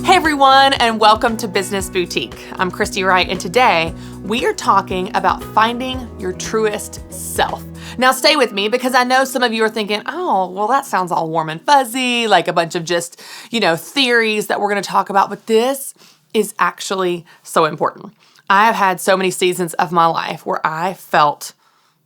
Hey everyone, and welcome to Business Boutique. I'm Christy Wright, and today we are talking about finding your truest self. Now stay with me because I know some of you are thinking, oh, well that sounds all warm and fuzzy, like a bunch of just, theories that we're going to talk about, but this is actually so important. I have had so many seasons of my life where I felt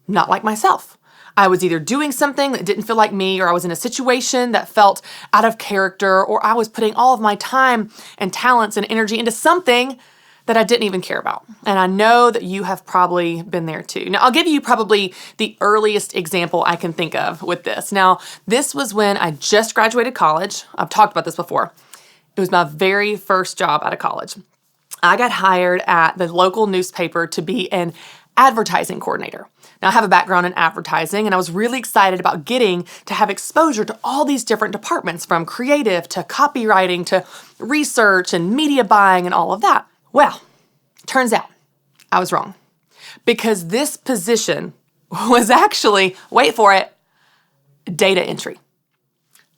not like myself. I was either doing something that didn't feel like me, or I was in a situation that felt out of character, or I was putting all of my time and talents and energy into something that I didn't even care about. And I know that you have probably been there too. Now, I'll give you probably the earliest example I can think of with this. Now, this was when I just graduated college. I've talked about this before. It was my very first job out of college. I got hired at the local newspaper to be an advertising coordinator. Now, I have a background in advertising, and I was really excited about getting to have exposure to all these different departments, from creative to copywriting to research and media buying and all of that. Well, turns out I was wrong, because this position was actually, wait for it, data entry.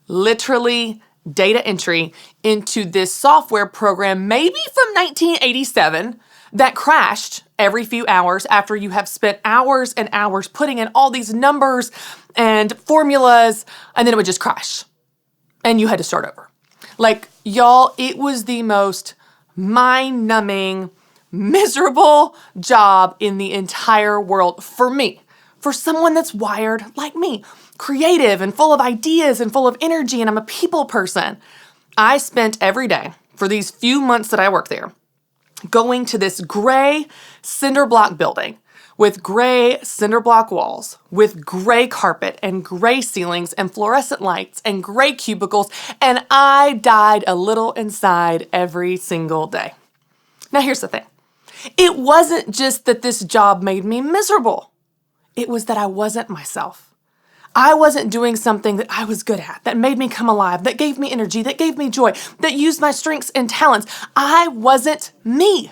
Literally data entry into this software program, maybe from 1987, that crashed every few hours after you have spent hours and hours putting in all these numbers and formulas, and then it would just crash. And you had to start over. Like, y'all, it was the most mind-numbing, miserable job in the entire world for me. For someone that's wired like me, creative and full of ideas and full of energy, and I'm a people person. I spent every day for these few months that I worked there going to this gray cinder block building with gray cinder block walls, with gray carpet and gray ceilings and fluorescent lights and gray cubicles, and I died a little inside every single day. Now here's the thing. It wasn't just that this job made me miserable. It was that I wasn't myself. I wasn't doing something that I was good at, that made me come alive, that gave me energy, that gave me joy, that used my strengths and talents. I wasn't me.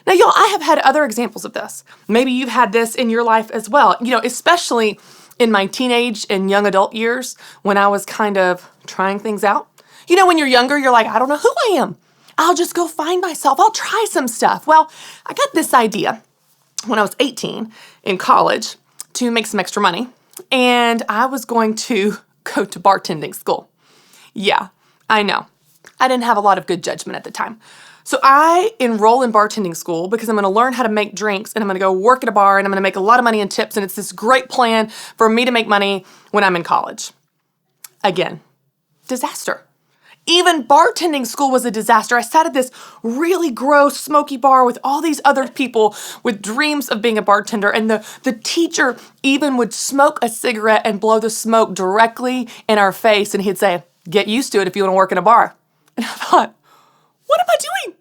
Now, y'all, I have had other examples of this. Maybe you've had this in your life as well, especially in my teenage and young adult years when I was kind of trying things out. When you're younger, you're like, I don't know who I am. I'll just go find myself. I'll try some stuff. Well, I got this idea when I was 18 in college to make some extra money. And I was going to go to bartending school. Yeah, I know. I didn't have a lot of good judgment at the time. So I enroll in bartending school because I'm going to learn how to make drinks, and I'm going to go work at a bar, and I'm going to make a lot of money in tips, and it's this great plan for me to make money when I'm in college. Again, disaster. Even bartending school was a disaster. I sat at this really gross, smoky bar with all these other people with dreams of being a bartender. And the teacher even would smoke a cigarette and blow the smoke directly in our face. And he'd say, get used to it if you want to work in a bar. And I thought, what am I doing?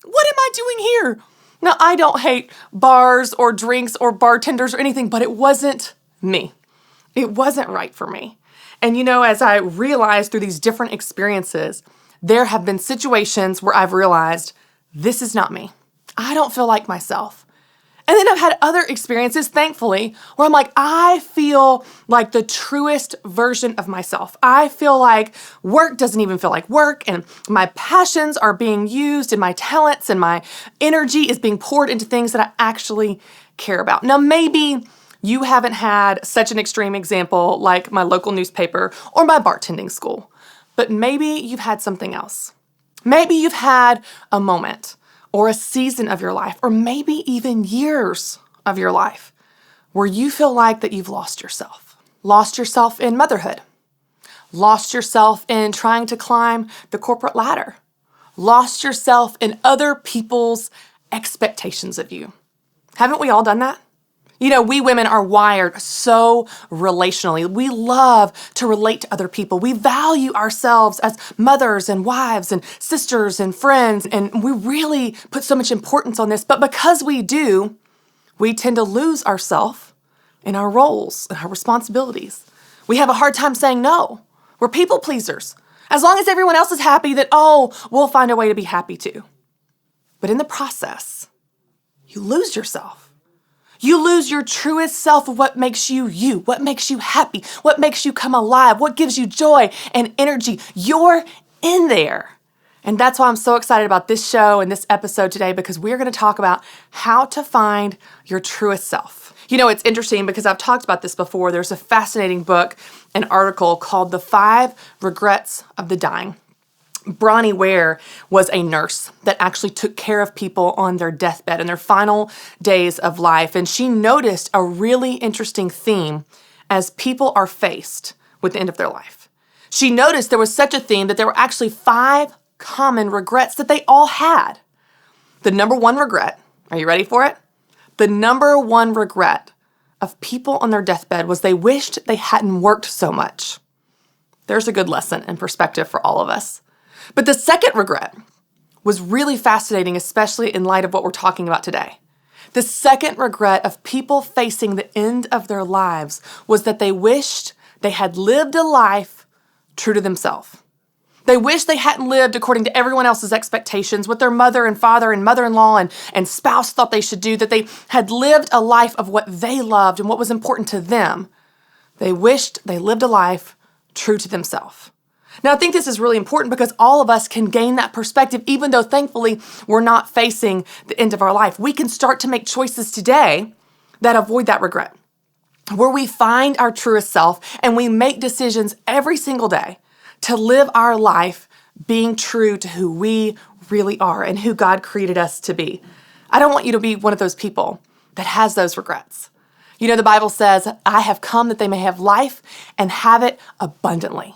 What am I doing here? Now, I don't hate bars or drinks or bartenders or anything, but it wasn't me. It wasn't right for me. And as I realized through these different experiences, there have been situations where I've realized this is not me. I don't feel like myself. And then I've had other experiences, thankfully, where I'm like, I feel like the truest version of myself. I feel like work doesn't even feel like work, and my passions are being used, and my talents and my energy is being poured into things that I actually care about. Now, maybe you haven't had such an extreme example like my local newspaper or my bartending school, but maybe you've had something else. Maybe you've had a moment or a season of your life, or maybe even years of your life where you feel like that you've lost yourself. Lost yourself in motherhood. Lost yourself in trying to climb the corporate ladder. Lost yourself in other people's expectations of you. Haven't we all done that? We women are wired so relationally. We love to relate to other people. We value ourselves as mothers and wives and sisters and friends, and we really put so much importance on this. But because we do, we tend to lose ourselves in our roles and our responsibilities. We have a hard time saying no. We're people pleasers. As long as everyone else is happy, that, we'll find a way to be happy too. But in the process, you lose yourself. You lose your truest self of what makes you you, what makes you happy, what makes you come alive, what gives you joy and energy. You're in there. And that's why I'm so excited about this show and this episode today, because we're going to talk about how to find your truest self. It's interesting because I've talked about this before. There's a fascinating book, an article called The 5 Regrets of the Dying. Bronnie Ware was a nurse that actually took care of people on their deathbed in their final days of life. And she noticed a really interesting theme as people are faced with the end of their life. She noticed there was such a theme that there were actually 5 common regrets that they all had. The number one regret, are you ready for it? The number one regret of people on their deathbed was they wished they hadn't worked so much. There's a good lesson and perspective for all of us. But the second regret was really fascinating, especially in light of what we're talking about today. The second regret of people facing the end of their lives was that they wished they had lived a life true to themselves. They wished they hadn't lived according to everyone else's expectations, what their mother and father and mother-in-law and spouse thought they should do, that they had lived a life of what they loved and what was important to them. They wished they lived a life true to themselves. Now, I think this is really important because all of us can gain that perspective, even though thankfully we're not facing the end of our life. We can start to make choices today that avoid that regret, where we find our truest self and we make decisions every single day to live our life being true to who we really are and who God created us to be. I don't want you to be one of those people that has those regrets. The Bible says, I have come that they may have life and have it abundantly.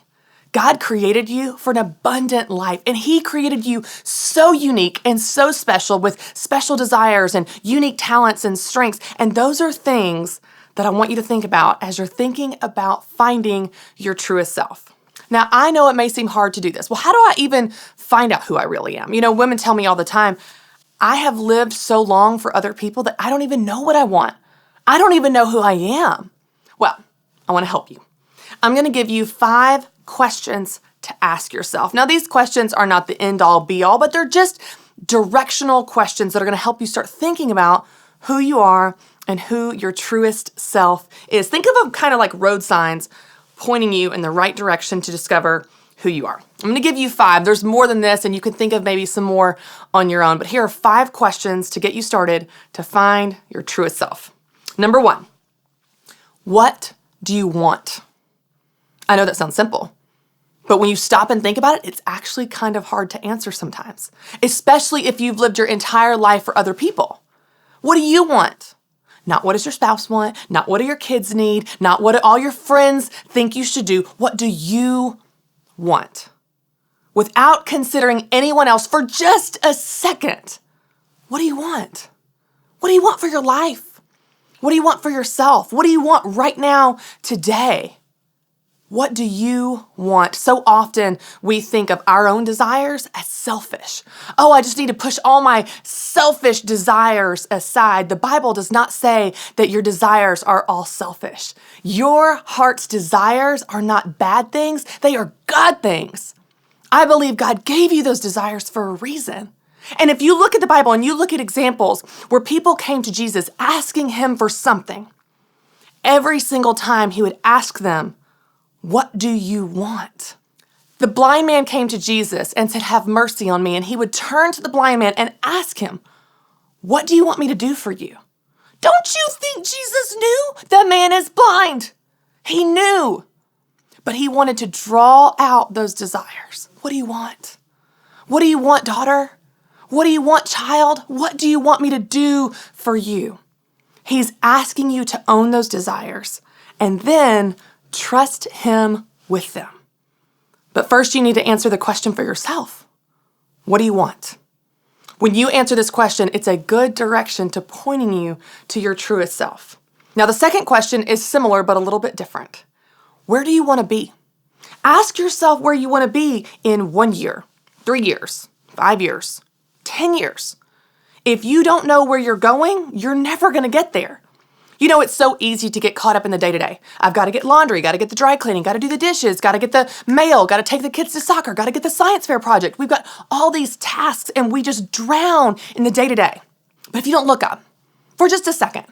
God created you for an abundant life, and He created you so unique and so special with special desires and unique talents and strengths. And those are things that I want you to think about as you're thinking about finding your truest self. Now, I know it may seem hard to do this. Well, how do I even find out who I really am? Women tell me all the time, I have lived so long for other people that I don't even know what I want. I don't even know who I am. Well, I want to help you. I'm going to give you 5 questions to ask yourself. Now, these questions are not the end-all, be-all, but they're just directional questions that are going to help you start thinking about who you are and who your truest self is. Think of them kind of like road signs pointing you in the right direction to discover who you are. I'm going to give you 5. There's more than this, and you can think of maybe some more on your own, but here are 5 questions to get you started to find your truest self. Number 1, what do you want? I know that sounds simple, but when you stop and think about it, it's actually kind of hard to answer sometimes, especially if you've lived your entire life for other people. What do you want? Not what does your spouse want, not what do your kids need, not what do all your friends think you should do. What do you want? Without considering anyone else for just a second, what do you want? What do you want for your life? What do you want for yourself? What do you want right now, today? What do you want? So often we think of our own desires as selfish. Oh, I just need to push all my selfish desires aside. The Bible does not say that your desires are all selfish. Your heart's desires are not bad things. They are God things. I believe God gave you those desires for a reason. And if you look at the Bible and you look at examples where people came to Jesus asking Him for something, every single time He would ask them, what do you want? The blind man came to Jesus and said, have mercy on me. And He would turn to the blind man and ask him, what do you want me to do for you? Don't you think Jesus knew the man is blind? He knew, but He wanted to draw out those desires. What do you want? What do you want, daughter? What do you want, child? What do you want me to do for you? He's asking you to own those desires and then trust Him with them. But first, you need to answer the question for yourself. What do you want? When you answer this question, it's a good direction to pointing you to your truest self. Now, the second question is similar, but a little bit different. Where do you want to be? Ask yourself where you want to be in 1 year, 3 years, 5 years, 10 years. If you don't know where you're going, you're never going to get there. It's so easy to get caught up in the day-to-day. I've got to get laundry, got to get the dry cleaning, got to do the dishes, got to get the mail, got to take the kids to soccer, got to get the science fair project. We've got all these tasks and we just drown in the day-to-day. But if you don't look up for just a second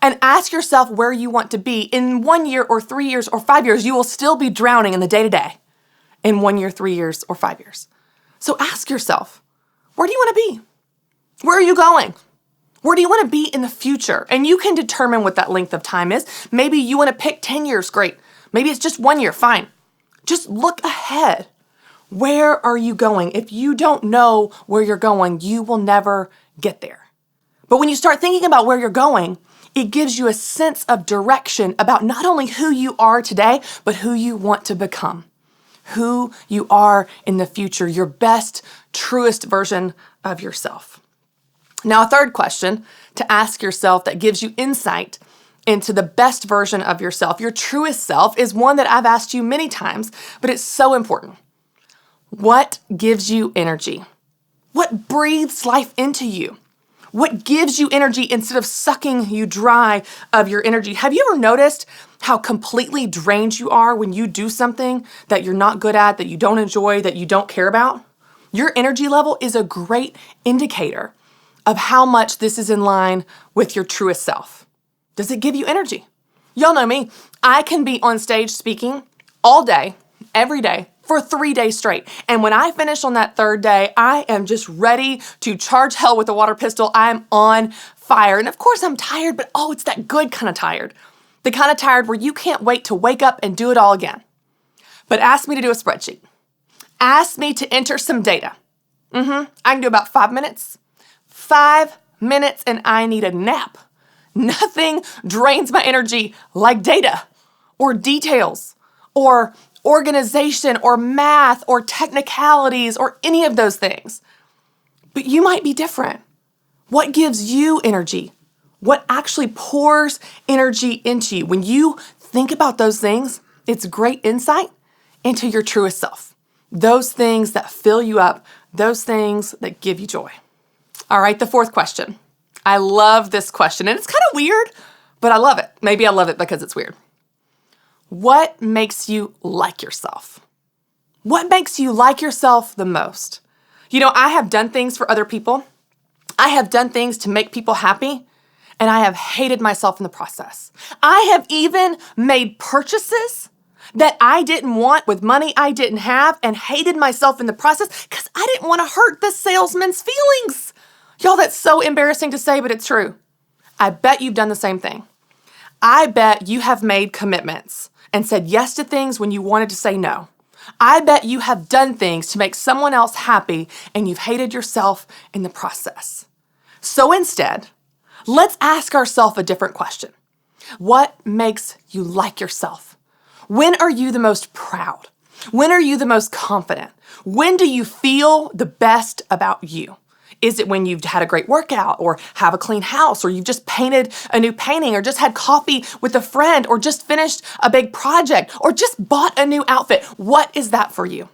and ask yourself where you want to be in 1 year or 3 years or 5 years, you will still be drowning in the day-to-day in 1 year, 3 years, or 5 years. So ask yourself, where do you want to be? Where are you going? Where do you want to be in the future? And you can determine what that length of time is. Maybe you want to pick 10 years, great. Maybe it's just 1 year, fine. Just look ahead. Where are you going? If you don't know where you're going, you will never get there. But when you start thinking about where you're going, it gives you a sense of direction about not only who you are today, but who you want to become, who you are in the future, your best, truest version of yourself. Now, a third question to ask yourself that gives you insight into the best version of yourself, your truest self, is one that I've asked you many times, but it's so important. What gives you energy? What breathes life into you? What gives you energy instead of sucking you dry of your energy? Have you ever noticed how completely drained you are when you do something that you're not good at, that you don't enjoy, that you don't care about? Your energy level is a great indicator of how much this is in line with your truest self. Does it give you energy? Y'all know me. I can be on stage speaking all day, every day, for 3 days straight. And when I finish on that third day, I am just ready to charge hell with a water pistol. I'm on fire. And of course I'm tired, but it's that good kind of tired. The kind of tired where you can't wait to wake up and do it all again. But ask me to do a spreadsheet. Ask me to enter some data. I can do about 5 minutes. 5 minutes and I need a nap. Nothing drains my energy like data or details or organization or math or technicalities or any of those things. But you might be different. What gives you energy? What actually pours energy into you? When you think about those things, it's great insight into your truest self. Those things that fill you up, those things that give you joy. All right, the fourth question. I love this question, and it's kind of weird, but I love it. Maybe I love it because it's weird. What makes you like yourself? What makes you like yourself the most? You know, I have done things for other people. I have done things to make people happy, and I have hated myself in the process. I have even made purchases that I didn't want with money I didn't have and hated myself in the process because I didn't want to hurt the salesman's feelings. Y'all, that's so embarrassing to say, but it's true. I bet you've done the same thing. I bet you have made commitments and said yes to things when you wanted to say no. I bet you have done things to make someone else happy and you've hated yourself in the process. So instead, let's ask ourselves a different question. What makes you like yourself? When are you the most proud? When are you the most confident? When do you feel the best about you? Is it when you've had a great workout or have a clean house or you've just painted a new painting or just had coffee with a friend or just finished a big project or just bought a new outfit? What is that for you?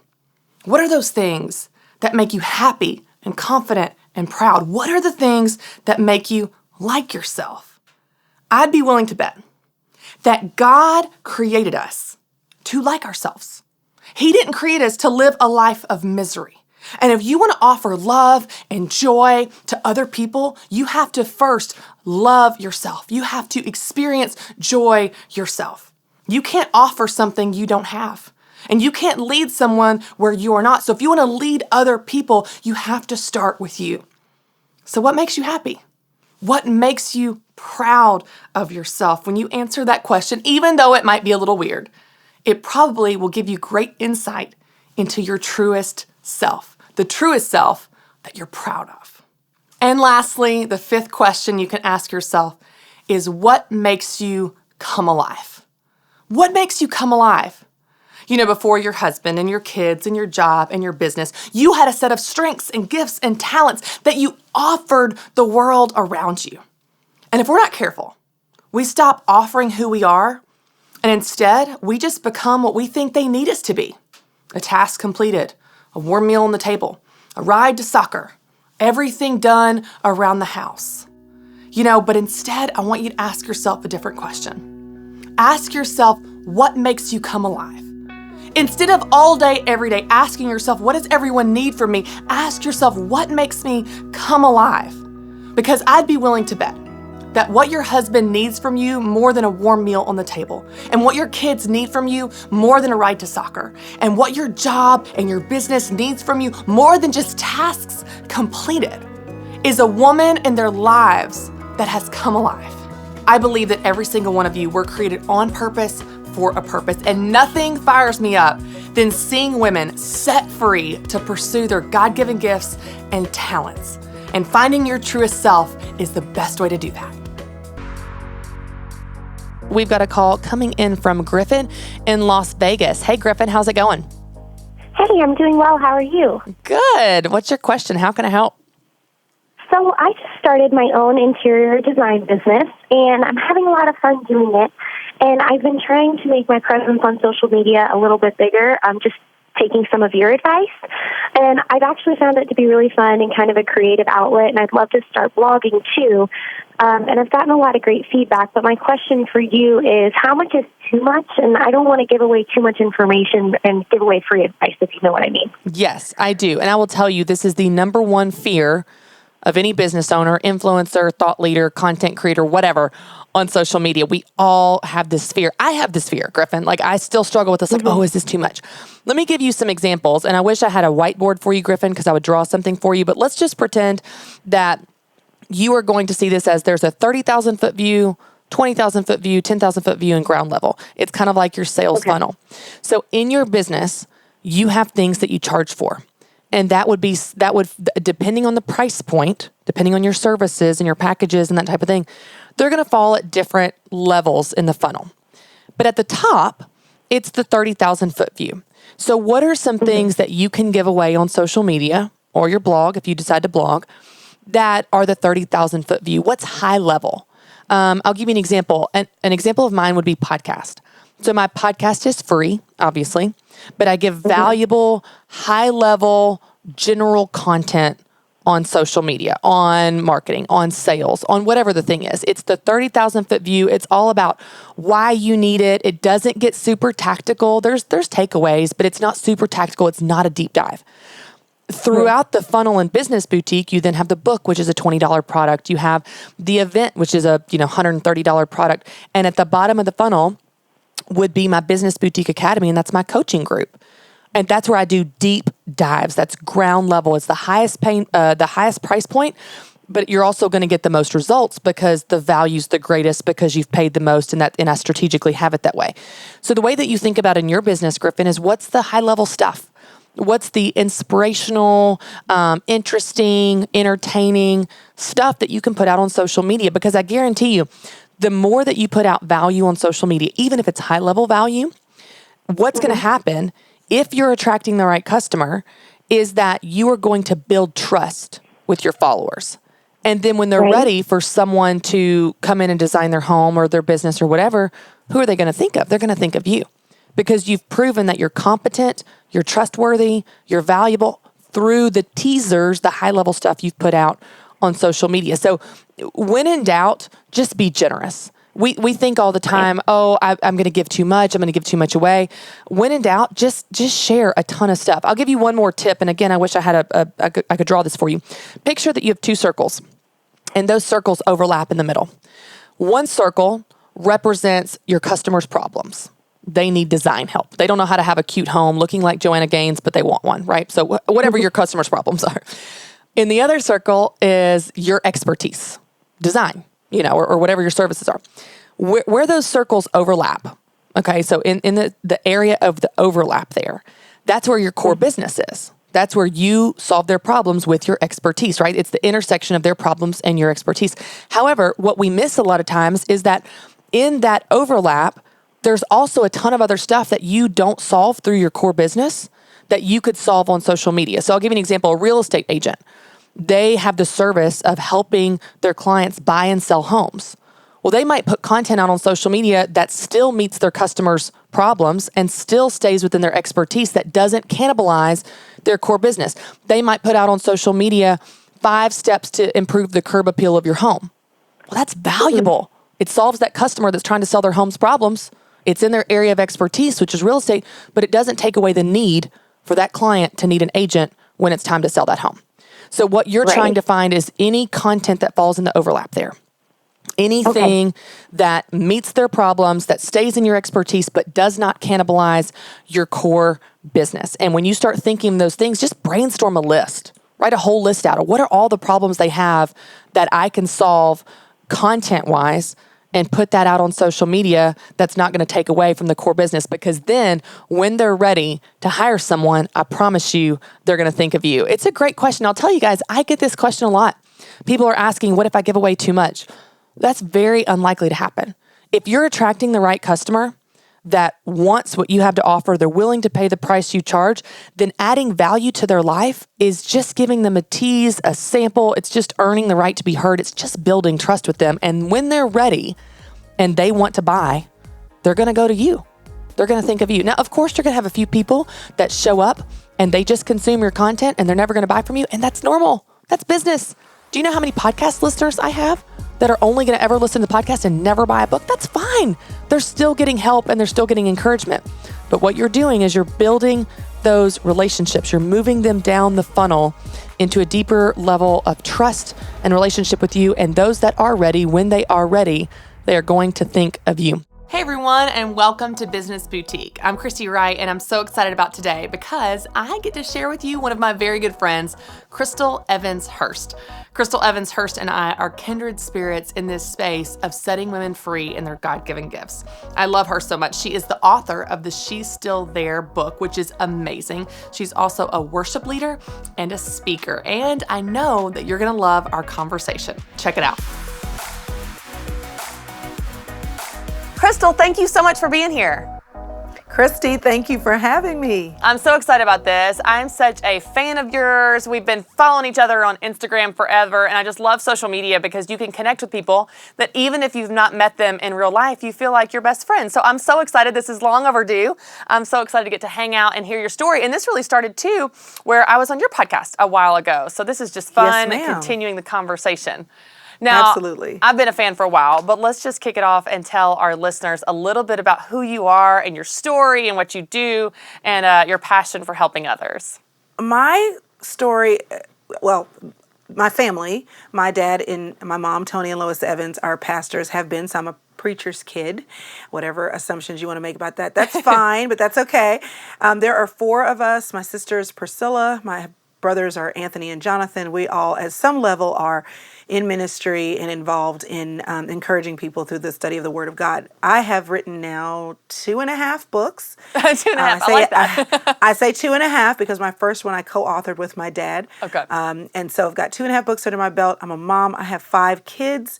What are those things that make you happy and confident and proud? What are the things that make you like yourself? I'd be willing to bet that God created us to like ourselves. He didn't create us to live a life of misery. And if you want to offer love and joy to other people, you have to first love yourself. You have to experience joy yourself. You can't offer something you don't have. And you can't lead someone where you are not. So if you want to lead other people, you have to start with you. So what makes you happy? What makes you proud of yourself? When you answer that question, even though it might be a little weird, it probably will give you great insight into your truest self, the truest self that you're proud of. And lastly, the fifth question you can ask yourself is what makes you come alive? What makes you come alive? You know, before your husband and your kids and your job and your business, you had a set of strengths and gifts and talents that you offered the world around you. And if we're not careful, we stop offering who we are, and instead, we just become what we think they need us to be. A task completed, a warm meal on the table, a ride to soccer, everything done around the house. You know, but instead, I want you to ask yourself a different question. Ask yourself, what makes you come alive? Instead of all day, every day, asking yourself, what does everyone need from me? Ask yourself, what makes me come alive? Because I'd be willing to bet that what your husband needs from you more than a warm meal on the table, and what your kids need from you more than a ride to soccer, and what your job and your business needs from you more than just tasks completed, is a woman in their lives that has come alive. I believe that every single one of you were created on purpose for a purpose, and nothing fires me up than seeing women set free to pursue their God-given gifts and talents. And finding your truest self is the best way to do that. We've got a call coming in from Griffin in Las Vegas. Hey, Griffin, how's it going? Hey, I'm doing well. How are you? Good. What's your question? How can I help? So I just started my own interior design business, and I'm having a lot of fun doing it. And I've been trying to make my presence on social media a little bit bigger. I'm just taking some of your advice. And I've actually found it to be really fun and kind of a creative outlet, and I'd love to start blogging too. And I've gotten a lot of great feedback, but my question for you is, how much is too much? And I don't want to give away too much information and give away free advice, if you know what I mean. Yes, I do. And I will tell you, this is the number one fear of any business owner, influencer, thought leader, content creator, whatever, on social media. We all have this fear. I have this fear, Griffin. Like, I still struggle with this. Like, oh, is this too much? Let me give you some examples. And I wish I had a whiteboard for you, Griffin, because I would draw something for you. But let's just pretend that you are going to see this as there's a 30,000 foot view, 20,000 foot view, 10,000 foot view, and ground level. It's kind of like your sales funnel. So in your business, you have things that you charge for. And that would, depending on the price point, depending on your services and your packages and that type of thing, they're going to fall at different levels in the funnel. But at the top, it's the 30,000 foot view. So what are some things that you can give away on social media or your blog, if you decide to blog, that are the 30,000 foot view? What's high level? I'll give you an example. An example of mine would be podcast. So my podcast is free, obviously, but I give valuable, high-level, general content on social media, on marketing, on sales, on whatever the thing is. It's the 30,000 foot view. It's all about why you need it. It doesn't get super tactical. There's takeaways, but it's not super tactical. It's not a deep dive. Throughout the funnel and business boutique, you then have the book, which is a $20 product. You have the event, which is a $130 product. And at the bottom of the funnel would be my Business Boutique Academy, and that's my coaching group. And that's where I do deep dives. That's ground level. It's the highest price point, but you're also going to get the most results because the value's the greatest because you've paid the most, and I strategically have it that way. So the way that you think about in your business, Griffin, is what's the high level stuff? What's the inspirational, interesting, entertaining stuff that you can put out on social media? Because I guarantee you, the more that you put out value on social media, even if it's high level value, what's going to happen if you're attracting the right customer is that you are going to build trust with your followers. And then when they're ready for someone to come in and design their home or their business or whatever, who are they going to think of? They're going to think of you because you've proven that you're competent, you're trustworthy, you're valuable through the teasers, the high level stuff you've put out on social media. So when in doubt, just be generous. We think all the time, I'm going to give too much. I'm going to give too much away. When in doubt, just share a ton of stuff. I'll give you one more tip. And again, I wish I had I could draw this for you. Picture that you have two circles, and those circles overlap in the middle. One circle represents your customers' problems. They need design help. They don't know how to have a cute home looking like Joanna Gaines, but they want one, right? So whatever your customers' problems are. In the other circle is your expertise, design, or whatever your services are. Where those circles overlap, okay, so in the area of the overlap there, that's where your core business is. That's where you solve their problems with your expertise, right? It's the intersection of their problems and your expertise. However, what we miss a lot of times is that in that overlap, there's also a ton of other stuff that you don't solve through your core business that you could solve on social media. So I'll give you an example. A real estate agent, they have the service of helping their clients buy and sell homes. Well, they might put content out on social media that still meets their customers' problems and still stays within their expertise that doesn't cannibalize their core business. They might put out on social media 5 steps to improve the curb appeal of your home. Well, that's valuable. It solves that customer that's trying to sell their home's problems. It's in their area of expertise, which is real estate, but it doesn't take away the need for that client to need an agent when it's time to sell that home. So what you're trying to find is any content that falls in the overlap there. Anything that meets their problems, that stays in your expertise, but does not cannibalize your core business. And when you start thinking those things, just brainstorm a list. Write a whole list out of what are all the problems they have that I can solve content-wise, and put that out on social media. That's not going to take away from the core business, because then when they're ready to hire someone, I promise you, they're going to think of you. It's a great question. I'll tell you guys, I get this question a lot. People are asking, what if I give away too much? That's very unlikely to happen. If you're attracting the right customer that wants what you have to offer, they're willing to pay the price you charge, then adding value to their life is just giving them a tease, a sample. It's just earning the right to be heard. It's just building trust with them. And when they're ready and they want to buy, they're going to go to you. They're going to think of you. Now, of course, you're going to have a few people that show up and they just consume your content and they're never going to buy from you. And that's normal. That's business. Do you know how many podcast listeners I have that are only going to ever listen to the podcast and never buy a book? That's fine. They're still getting help and they're still getting encouragement. But what you're doing is you're building those relationships. You're moving them down the funnel into a deeper level of trust and relationship with you. And those that are ready, when they are ready, they are going to think of you. Hey everyone, and welcome to Business Boutique. I'm Christy Wright, and I'm so excited about today because I get to share with you one of my very good friends, Krystal Hurst. Krystal Hurst and I are kindred spirits in this space of setting women free in their God-given gifts. I love her so much. She is the author of the She's Still There book, which is amazing. She's also a worship leader and a speaker, and I know that you're gonna love our conversation. Check it out. Krystal, thank you so much for being here. Christy, thank you for having me. I'm so excited about this. I'm such a fan of yours. We've been following each other on Instagram forever, and I just love social media because you can connect with people that even if you've not met them in real life, you feel like you're best friends. So I'm so excited. This is long overdue. I'm so excited to get to hang out and hear your story. And this really started too, where I was on your podcast a while ago. So this is just fun and continuing the conversation. Now, absolutely. I've been a fan for a while, but let's just kick it off and tell our listeners a little bit about who you are and your story and what you do and your passion for helping others. My story, well, my family, my dad and my mom, Tony and Lois Evans, are pastors, have been, so I'm a preacher's kid. Whatever assumptions you want to make about that, that's fine, but that's okay. There are four of us. My sister is Priscilla. My brothers are Anthony and Jonathan. We all, at some level, are in ministry and involved in encouraging people through the study of the Word of God. I have written now 2.5 books. 2.5, I like that. I say 2.5 because my first one I co-authored with my dad. Okay. And so I've got 2.5 books under my belt. I'm a mom. I have 5 kids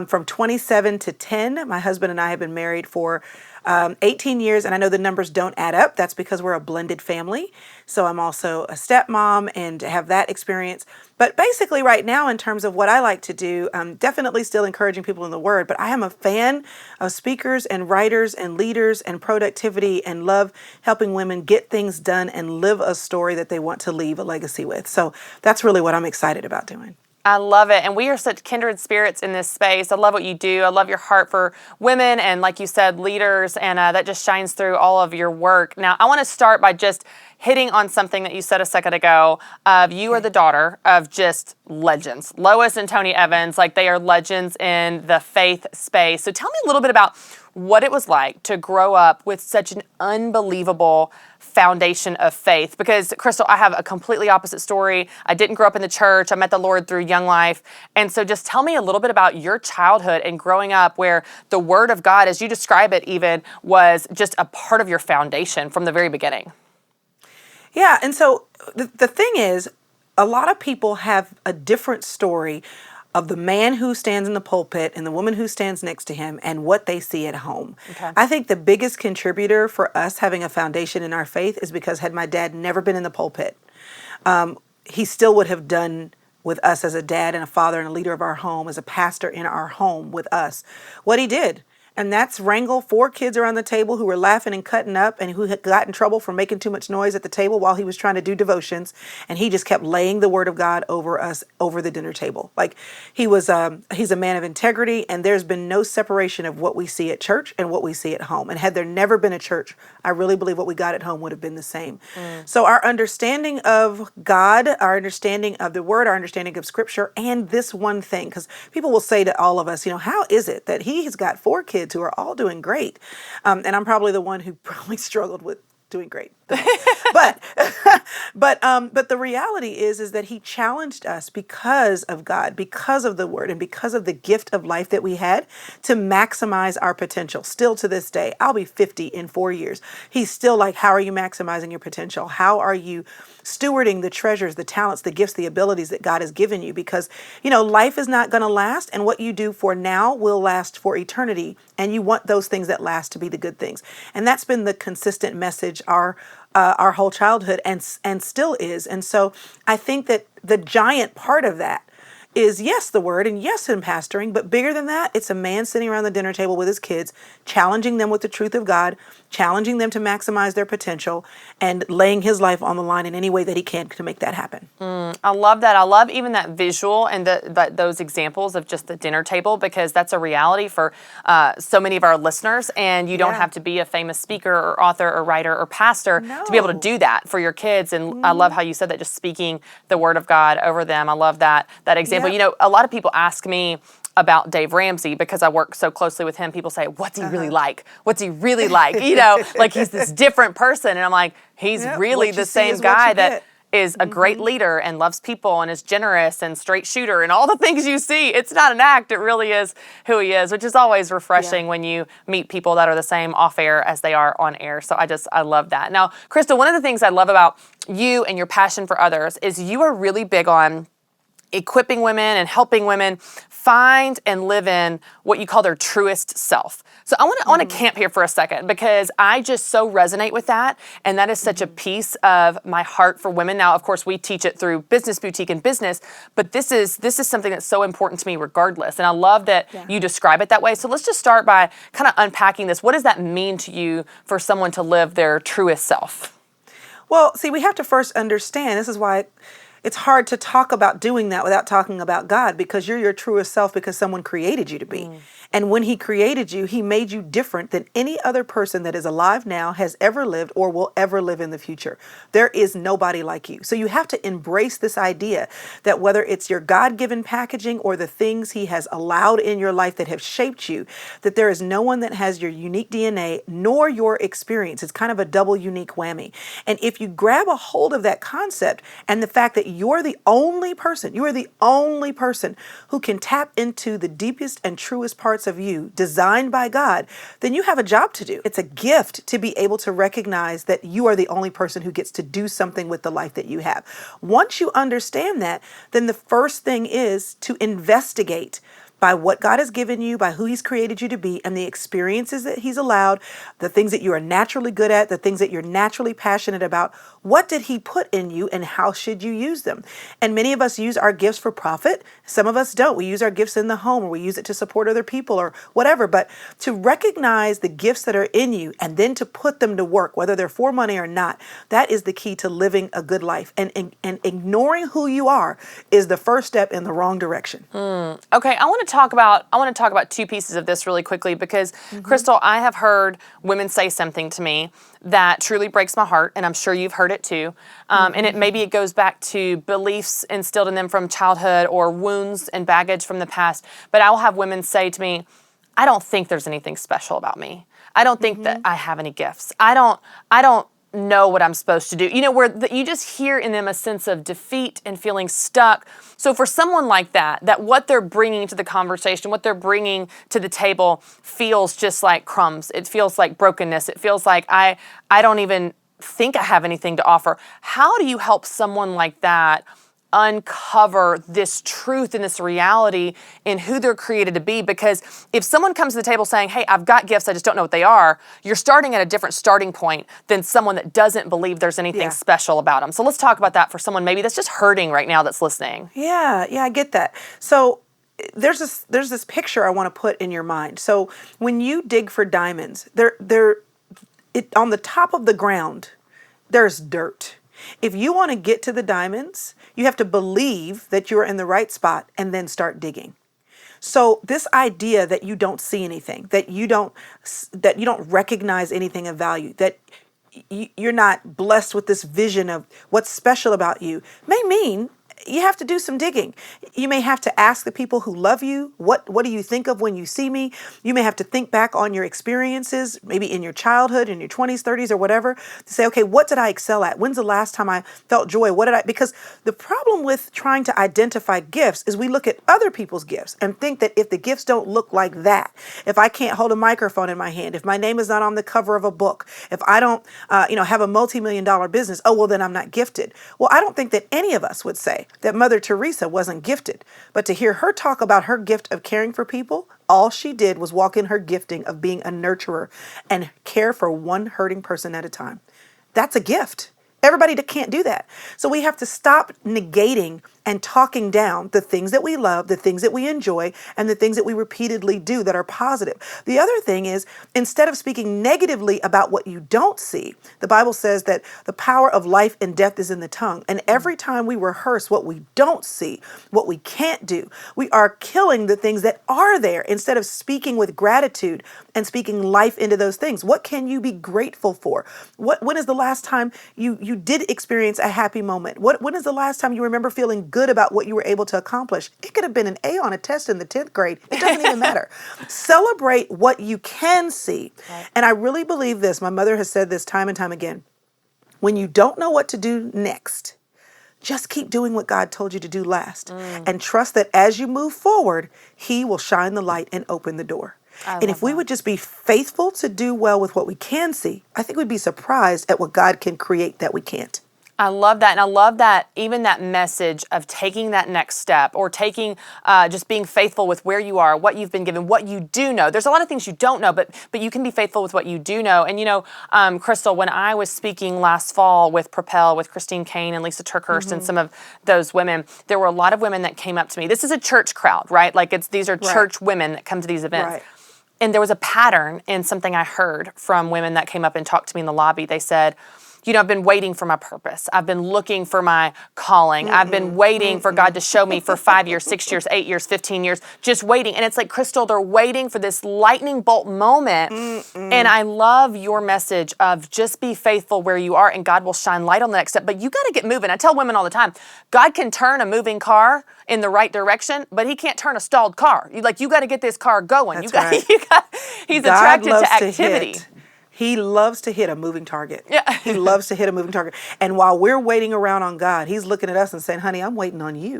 from 27 to 10. My husband and I have been married for 18 years, and I know the numbers don't add up. That's because we're a blended family. So I'm also a stepmom and have that experience. But basically right now, in terms of what I like to do, I'm definitely still encouraging people in the Word, but I am a fan of speakers and writers and leaders and productivity and love helping women get things done and live a story that they want to leave a legacy with. So that's really what I'm excited about doing. I love it. And we are such kindred spirits in this space. I love what you do. I love your heart for women and, like you said, leaders. And that just shines through all of your work. Now, I want to start by just hitting on something that you said a second ago. You are the daughter of just legends. Lois and Tony Evans, like they are legends in the faith space. So tell me a little bit about what it was like to grow up with such an unbelievable foundation of faith. Because, Krystal, I have a completely opposite story. I didn't grow up in the church. I met the Lord through young life. And so just tell me a little bit about your childhood and growing up where the Word of God, as you describe it even, was just a part of your foundation from the very beginning. Yeah, and so the thing is, a lot of people have a different story of the man who stands in the pulpit and the woman who stands next to him and what they see at home. Okay. I think the biggest contributor for us having a foundation in our faith is because had my dad never been in the pulpit, he still would have done with us as a dad and a father and a leader of our home, as a pastor in our home with us, what he did. And that's wrangle 4 kids around the table who were laughing and cutting up and who had got in trouble for making too much noise at the table while he was trying to do devotions. And he just kept laying the word of God over us, over the dinner table. Like he's a man of integrity, and there's been no separation of what we see at church and what we see at home. And had there never been a church, I really believe what we got at home would have been the same. So our understanding of God, our understanding of the word, our understanding of scripture, and this one thing, because people will say to all of us, how is it that he has got 4 kids who are all doing great? And I'm probably the one who probably struggled with doing great. But the reality is that he challenged us because of God, because of the word, and because of the gift of life that we had to maximize our potential. Still to this day, I'll be 50 in 4 years. He's still like, how are you maximizing your potential? How are you stewarding the treasures, the talents, the gifts, the abilities that God has given you? Because, life is not going to last, and what you do for now will last for eternity. And you want those things that last to be the good things. And that's been the consistent message our whole childhood and still is. And so I think that the giant part of that is, yes, the word, and yes, in pastoring, but bigger than that, it's a man sitting around the dinner table with his kids, challenging them with the truth of God, challenging them to maximize their potential, and laying his life on the line in any way that he can to make that happen. I love that. I love even that visual and those examples of just the dinner table, because that's a reality for so many of our listeners. And you don't have to be a famous speaker or author or writer or pastor to be able to do that for your kids. And I love how you said that, just speaking the word of God over them. I love that example. A lot of people ask me about Dave Ramsey because I work so closely with him. People say, what's he really like? What's he really like? Like he's this different person. And I'm like, he's really the same guy that is a great leader and loves people and is generous and straight shooter and all the things you see. It's not an act. It really is who he is, which is always refreshing when you meet people that are the same off air as they are on air. So I love that. Now, Krystal, one of the things I love about you and your passion for others is you are really big on equipping women and helping women find and live in what you call their truest self. So I want to camp here for a second, because I just so resonate with that, and that is such a piece of my heart for women. Now, of course, we teach it through Business Boutique and business, but this is something that's so important to me regardless. And I love that you describe it that way. So let's just start by kind of unpacking this. What does that mean to you for someone to live their truest self? Well, see, we have to first understand, this is why it's hard to talk about doing that without talking about God, because you're your truest self because someone created you to be. And when he created you, he made you different than any other person that is alive now, has ever lived, or will ever live in the future. There is nobody like you. So you have to embrace this idea that whether it's your God-given packaging or the things he has allowed in your life that have shaped you, that there is no one that has your unique DNA nor your experience. It's kind of a double unique whammy. And if you grab a hold of that concept and the fact that you are the only person who can tap into the deepest and truest parts of you designed by God, then you have a job to do. It's a gift to be able to recognize that you are the only person who gets to do something with the life that you have. Once you understand that, then the first thing is to investigate by what God has given you, by who he's created you to be, and the experiences that he's allowed, the things that you are naturally good at, the things that you're naturally passionate about. What did he put in you, and how should you use them? And many of us use our gifts for profit. Some of us don't. We use our gifts in the home, or we use it to support other people or whatever. But to recognize the gifts that are in you and then to put them to work, whether they're for money or not, that is the key to living a good life. And ignoring who you are is the first step in the wrong direction. Okay, I want to talk about 2 pieces of this really quickly, because Krystal, I have heard women say something to me that truly breaks my heart, and I'm sure you've heard it too. And maybe it goes back to beliefs instilled in them from childhood or wounds and baggage from the past. But I will have women say to me, I don't think there's anything special about me. I don't think that I have any gifts. I don't know what I'm supposed to do. Where you just hear in them a sense of defeat and feeling stuck. So for someone like that what they're bringing to the conversation, what they're bringing to the table feels just like crumbs. It feels like brokenness. It feels like I don't even think I have anything to offer. How do you help someone like that uncover this truth and this reality in who they're created to be? Because if someone comes to the table saying, hey, I've got gifts, I just don't know what they are, you're starting at a different starting point than someone that doesn't believe there's anything special about them. So let's talk about that for someone maybe that's just hurting right now that's listening. Yeah, I get that. So there's this picture I want to put in your mind. So when you dig for diamonds, on the top of the ground, there's dirt. If you want to get to the diamonds, you have to believe that you're in the right spot and then start digging. So this idea that you don't see anything, that you don't recognize anything of value, that you're not blessed with this vision of what's special about you, may mean you have to do some digging. You may have to ask the people who love you, what do you think of when you see me? You may have to think back on your experiences, maybe in your childhood, in your 20s, 30s, or whatever, to say, okay, what did I excel at? When's the last time I felt joy? Because the problem with trying to identify gifts is we look at other people's gifts and think that if the gifts don't look like that, if I can't hold a microphone in my hand, if my name is not on the cover of a book, if I don't, have a multi-million-dollar business, oh, well, then I'm not gifted. Well, I don't think that any of us would say that Mother Teresa wasn't gifted. But to hear her talk about her gift of caring for people, all she did was walk in her gifting of being a nurturer and care for one hurting person at a time. That's a gift. Everybody can't do that. So we have to stop negating and talking down the things that we love, the things that we enjoy, and the things that we repeatedly do that are positive. The other thing is, instead of speaking negatively about what you don't see, the Bible says that the power of life and death is in the tongue. And every time we rehearse what we don't see, what we can't do, we are killing the things that are there instead of speaking with gratitude and speaking life into those things. What can you be grateful for? When is the last time you did experience a happy moment? When is the last time you remember feeling good about what you were able to accomplish? It could have been an A on a test in the 10th grade. It doesn't even matter. Celebrate what you can see. Right. And I really believe this. My mother has said this time and time again. When you don't know what to do next, just keep doing what God told you to do last and trust that as you move forward, He will shine the light and open the door. And if we would just be faithful to do well with what we can see, I think we'd be surprised at what God can create that we can't. I love that. And I love that even that message of taking that next step or taking, just being faithful with where you are, what you've been given, what you do know. There's a lot of things you don't know, but you can be faithful with what you do know. And Krystal, when I was speaking last fall with Propel, with Christine Kane and Lisa Turkhurst and some of those women, there were a lot of women that came up to me. This is a church crowd, right? Like these are church women that come to these events. Right. And there was a pattern in something I heard from women that came up and talked to me in the lobby. They said, I've been waiting for my purpose. I've been looking for my calling. I've been waiting for God to show me for 5 years, 6 years, 8 years, 15 years, just waiting. And it's like, Krystal, they're waiting for this lightning bolt moment. And I love your message of just be faithful where you are and God will shine light on the next step. But you got to get moving. I tell women all the time, God can turn a moving car in the right direction, but He can't turn a stalled car. You got to get this car going. He's attracted to activity. He loves to hit a moving target. Yeah. He loves to hit a moving target. And while we're waiting around on God, He's looking at us and saying, honey, I'm waiting on you.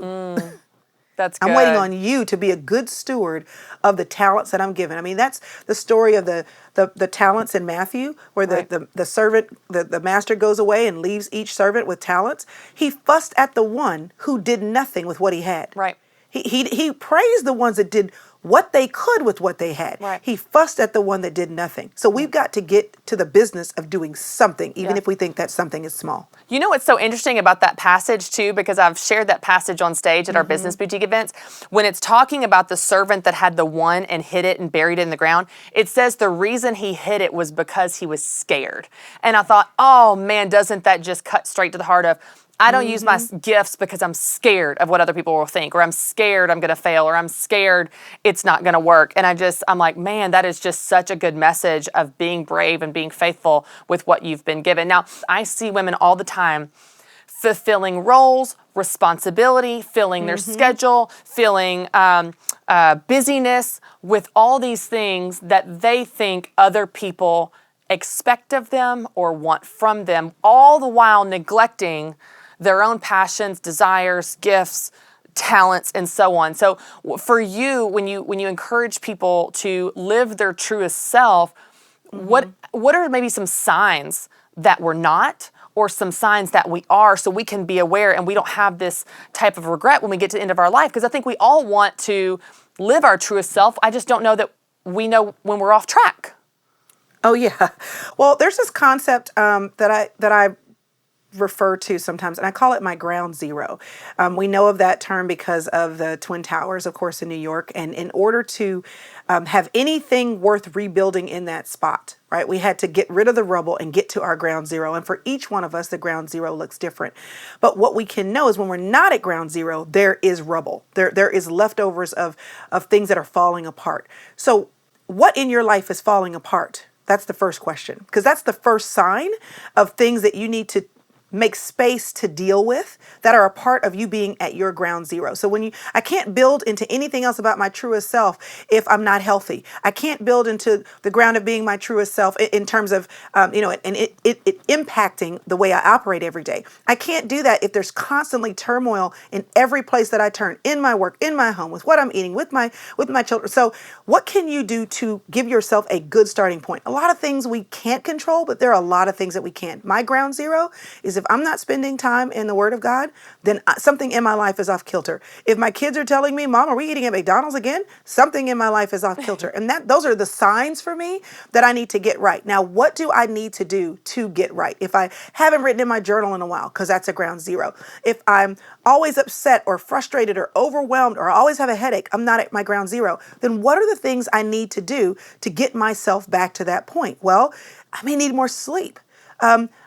That's good. I'm waiting on you to be a good steward of the talents that I'm given. I mean, that's the story of the talents in Matthew, where the servant, the master goes away and leaves each servant with talents. He fussed at the one who did nothing with what he had. Right. He praised the ones that did what they could with what they had. Right. He fussed at the one that did nothing. So we've got to get to the business of doing something, even if we think that something is small. You know what's so interesting about that passage too, because I've shared that passage on stage at our Business Boutique events, when it's talking about the servant that had the one and hid it and buried it in the ground, it says the reason he hid it was because he was scared. And I thought, oh man, doesn't that just cut straight to the heart of, I don't use my gifts because I'm scared of what other people will think, or I'm scared I'm going to fail, or I'm scared it's not going to work. And I'm like, man, that is just such a good message of being brave and being faithful with what you've been given. Now, I see women all the time fulfilling roles, responsibility, filling their schedule, filling busyness with all these things that they think other people expect of them or want from them, all the while neglecting their own passions, desires, gifts, talents, and so on. So for you, when you encourage people to live their truest self, what are maybe some signs that we're not, or some signs that we are, so we can be aware and we don't have this type of regret when we get to the end of our life? Because I think we all want to live our truest self. I just don't know that we know when we're off track. Oh yeah. Well, there's this concept that I refer to sometimes, and I call it my ground zero. We know of that term because of the Twin Towers, of course, in New York. And in order to have anything worth rebuilding in that spot, right, we had to get rid of the rubble and get to our ground zero. And for each one of us, the ground zero looks different. But what we can know is when we're not at ground zero, there is rubble. There is leftovers of things that are falling apart. So what in your life is falling apart? That's the first question, because that's the first sign of things that you need to make space to deal with that are a part of you being at your ground zero. So I can't build into anything else about my truest self if I'm not healthy. I can't build into the ground of being my truest self in terms of, and it impacting the way I operate every day. I can't do that if there's constantly turmoil in every place that I turn, in my work, in my home, with what I'm eating, with my children. So what can you do to give yourself a good starting point? A lot of things we can't control, but there are a lot of things that we can. My ground zero is if I'm not spending time in the Word of God, then something in my life is off kilter. If my kids are telling me, Mom, are we eating at McDonald's again? Something in my life is off kilter. And those are the signs for me that I need to get right. Now, what do I need to do to get right? If I haven't written in my journal in a while, because that's a ground zero. If I'm always upset or frustrated or overwhelmed or I always have a headache, I'm not at my ground zero. Then what are the things I need to do to get myself back to that point? Well, I may need more sleep.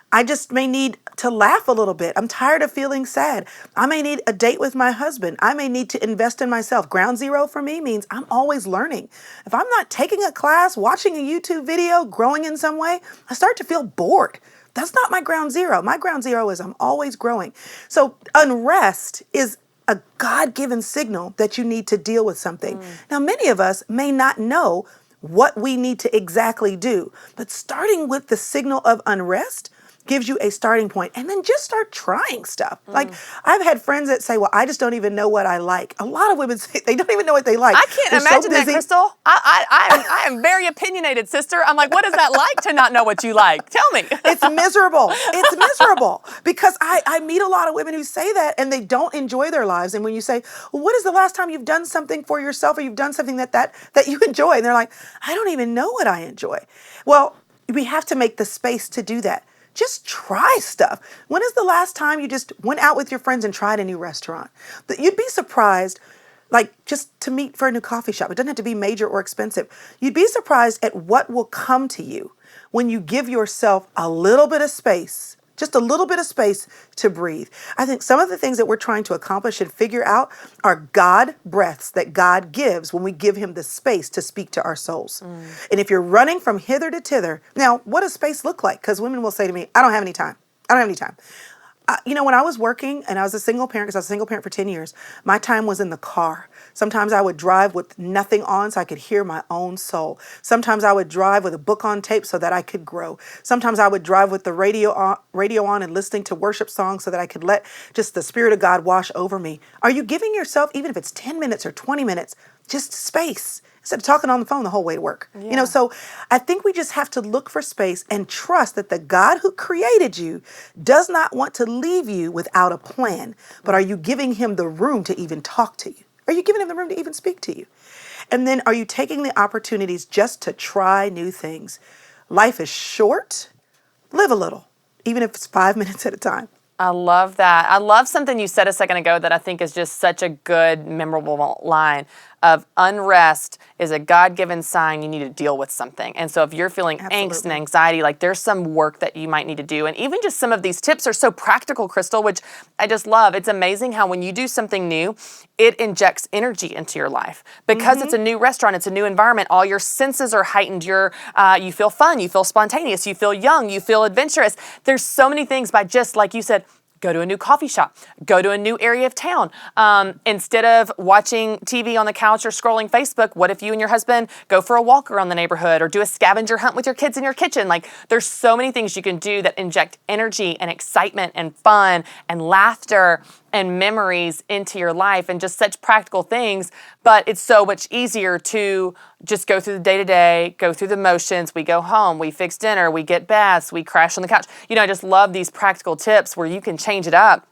I just may need to laugh a little bit. I'm tired of feeling sad. I may need a date with my husband. I may need to invest in myself. Ground zero for me means I'm always learning. If I'm not taking a class, watching a YouTube video, growing in some way, I start to feel bored. That's not my ground zero. My ground zero is I'm always growing. So unrest is a God-given signal that you need to deal with something. Now, many of us may not know what we need to exactly do, but starting with the signal of unrest gives you a starting point, and then just start trying stuff. Like I've had friends that say, well, I just don't even know what I like. A lot of women say they don't even know what they like. I can't imagine that, Krystal. I am very opinionated, sister. I'm like, what is that like to not know what you like? Tell me. It's miserable. It's miserable because I meet a lot of women who say that and they don't enjoy their lives. And when you say, well, what is the last time you've done something for yourself or you've done something that you enjoy? And they're like, I don't even know what I enjoy. Well, we have to make the space to do that. Just try stuff. When is the last time you just went out with your friends and tried a new restaurant? You'd be surprised, like just to meet for a new coffee shop. It doesn't have to be major or expensive. You'd be surprised at what will come to you when you give yourself a little bit of space, just a little bit of space to breathe. I think some of the things that we're trying to accomplish and figure out are God breaths that God gives when we give him the space to speak to our souls. And if you're running from hither to thither, now what does space look like? Because women will say to me, I don't have any time. I don't have any time. When I was working and I was a single parent, because I was a single parent for 10 years, my time was in the car. Sometimes I would drive with nothing on so I could hear my own soul. Sometimes I would drive with a book on tape so that I could grow. Sometimes I would drive with the radio on and listening to worship songs so that I could let just the Spirit of God wash over me. Are you giving yourself, even if it's 10 minutes or 20 minutes, just space? Instead of talking on the phone the whole way to work. Yeah. So I think we just have to look for space and trust that the God who created you does not want to leave you without a plan. But are you giving him the room to even talk to you? Are you giving him the room to even speak to you? And then are you taking the opportunities just to try new things? Life is short. Live a little, even if it's 5 minutes at a time. I love that. I love something you said a second ago that I think is just such a good, memorable line of unrest is a God-given sign you need to deal with something. And so if you're feeling angst and anxiety, like there's some work that you might need to do. And even just some of these tips are so practical, Krystal, which I just love. It's amazing how when you do something new, it injects energy into your life. Because it's a new restaurant, it's a new environment, all your senses are heightened. You feel fun, you feel spontaneous, you feel young, you feel adventurous. There's so many things by just, like you said, go to a new coffee shop, go to a new area of town. Instead of watching TV on the couch or scrolling Facebook, what if you and your husband go for a walk around the neighborhood or do a scavenger hunt with your kids in your kitchen? Like there's so many things you can do that inject energy and excitement and fun and laughter and memories into your life and just such practical things. But it's so much easier to just go through the day-to-day, go through the motions. We go home, we fix dinner, we get baths, we crash on the couch. I just love these practical tips where you can change it up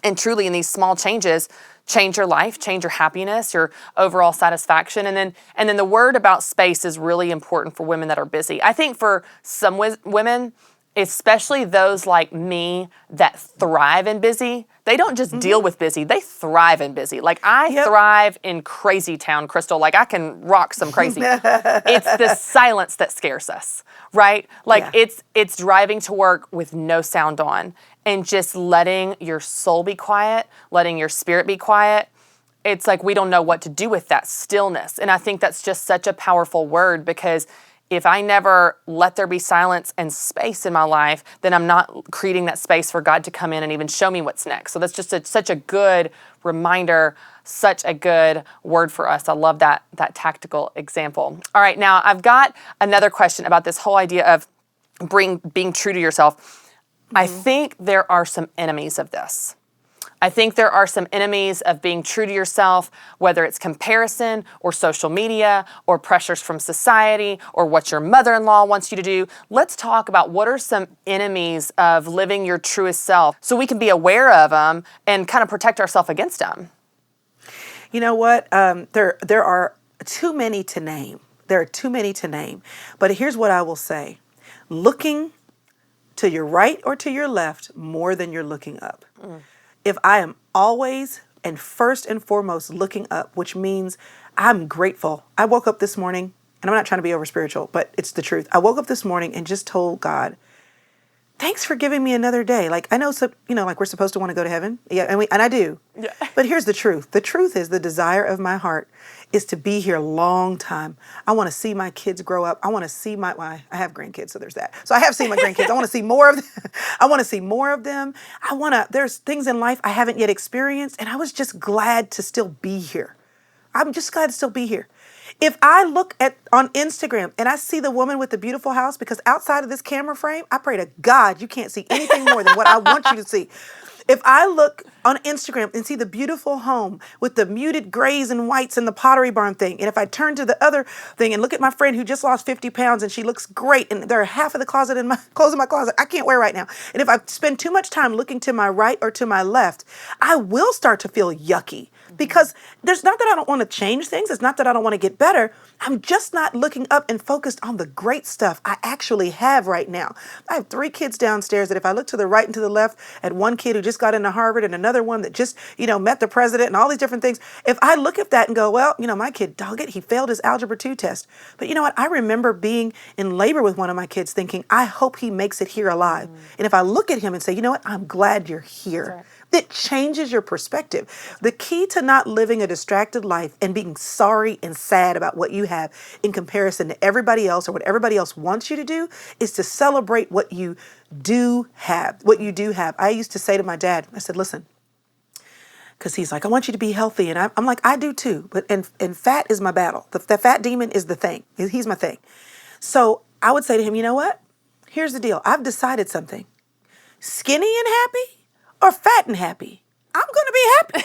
and truly in these small changes, change your life, change your happiness, your overall satisfaction. And then the word about space is really important for women that are busy. I think for some women, especially those like me that thrive in busy. They don't just deal with busy, they thrive in busy. Like I thrive in crazy town, Krystal. Like I can rock some crazy. It's the silence that scares us, right? Like it's driving to work with no sound on and just letting your soul be quiet, letting your spirit be quiet. It's like we don't know what to do with that stillness. And I think that's just such a powerful word, because if I never let there be silence and space in my life, then I'm not creating that space for God to come in and even show me what's next. So that's just such a good reminder, such a good word for us. I love that tactical example. All right, now I've got another question about this whole idea of being true to yourself. I think there are some enemies of this. I think there are some enemies of being true to yourself, whether it's comparison or social media or pressures from society or what your mother-in-law wants you to do. Let's talk about what are some enemies of living your truest self so we can be aware of them and kind of protect ourselves against them. You know what? There are too many to name. There are too many to name. But here's what I will say. Looking to your right or to your left more than you're looking up. If I am always and first and foremost looking up, which means I'm grateful. I woke up this morning, and I'm not trying to be over spiritual, but it's the truth. I woke up this morning and just told God, thanks for giving me another day. Like I know, like we're supposed to want to go to heaven. Yeah, and I do. Yeah. But here's the truth. The truth is the desire of my heart is to be here a long time. I want to see my kids grow up. I want to see I have grandkids, so there's that. So I have seen my grandkids. I want to see more of them. I want to see more of them. There's things in life I haven't yet experienced, and I was just glad to still be here. I'm just glad to still be here. If I look on Instagram and I see the woman with the beautiful house, because outside of this camera frame, I pray to God you can't see anything more than what I want you to see. If I look on Instagram and see the beautiful home with the muted grays and whites and the Pottery Barn thing, and if I turn to the other thing and look at my friend who just lost 50 pounds and she looks great, and there are half of the clothes in my closet I can't wear right now, and if I spend too much time looking to my right or to my left, I will start to feel yucky. Because there's not that I don't want to change things. It's not that I don't want to get better. I'm just not looking up and focused on the great stuff I actually have right now. I have 3 kids downstairs that if I look to the right and to the left at one kid who just got into Harvard and another one that just, met the president and all these different things. If I look at that and go, well, my kid, dog it, he failed his Algebra 2 test. But you know what? I remember being in labor with one of my kids thinking, I hope he makes it here alive. And if I look at him and say, you know what? I'm glad you're here. Right. That changes your perspective. The key to not living a distracted life and being sorry and sad about what you have in comparison to everybody else or what everybody else wants you to do is to celebrate what you do have. I used to say to my dad, I said, listen, because he's like, I want you to be healthy. And I'm like, I do too. And fat is my battle. The fat demon is the thing. He's my thing. So I would say to him, you know what? Here's the deal. I've decided something. Skinny and happy or fat and happy, I'm going to be happy.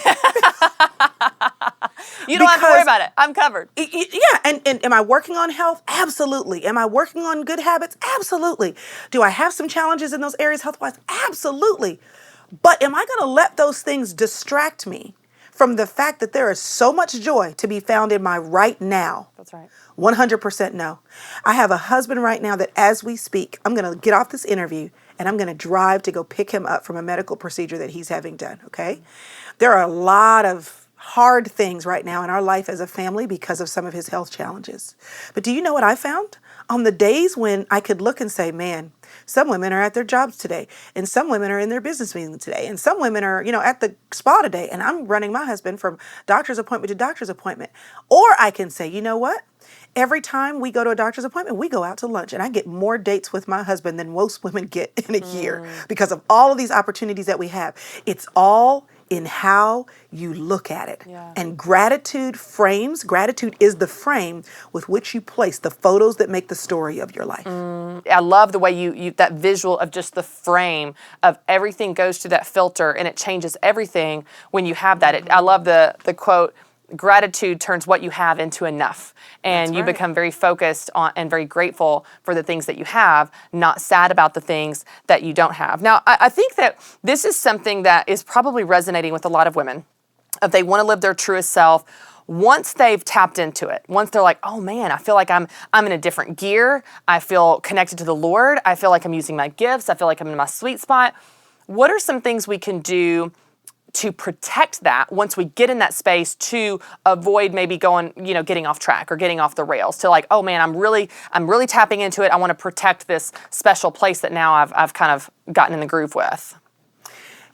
You don't have to worry about it. I'm covered. Yeah. And am I working on health? Absolutely. Am I working on good habits? Absolutely. Do I have some challenges in those areas health-wise? Absolutely. But am I going to let those things distract me from the fact that there is so much joy to be found in my right now? That's right. 100% no. I have a husband right now that as we speak, I'm going to get off this interview and I'm going to drive to go pick him up from a medical procedure that he's having done, okay? There are a lot of hard things right now in our life as a family because of some of his health challenges. But do you know what I found? On the days when I could look and say, man, some women are at their jobs today, and some women are in their business meeting today, and some women are, at the spa today, and I'm running my husband from doctor's appointment to doctor's appointment. Or I can say, you know what? Every time we go to a doctor's appointment, we go out to lunch, and I get more dates with my husband than most women get in a year because of all of these opportunities that we have. It's all in how you look at it. Yeah. And gratitude is the frame with which you place the photos that make the story of your life. I love the way you that visual of just the frame of everything goes through that filter and it changes everything when you have that. I love the quote, gratitude turns what you have into enough. And you become very focused on and very grateful for the things that you have, not sad about the things that you don't have. Now, I think that this is something that is probably resonating with a lot of women. If they want to live their truest self, once they've tapped into it, once they're like, oh man, I feel like I'm in a different gear. I feel connected to the Lord. I feel like I'm using my gifts. I feel like I'm in my sweet spot. What are some things we can do to protect that once we get in that space to avoid maybe getting off track or getting off the rails, to like, oh man, I'm really tapping into it. I want to protect this special place that now I've kind of gotten in the groove with.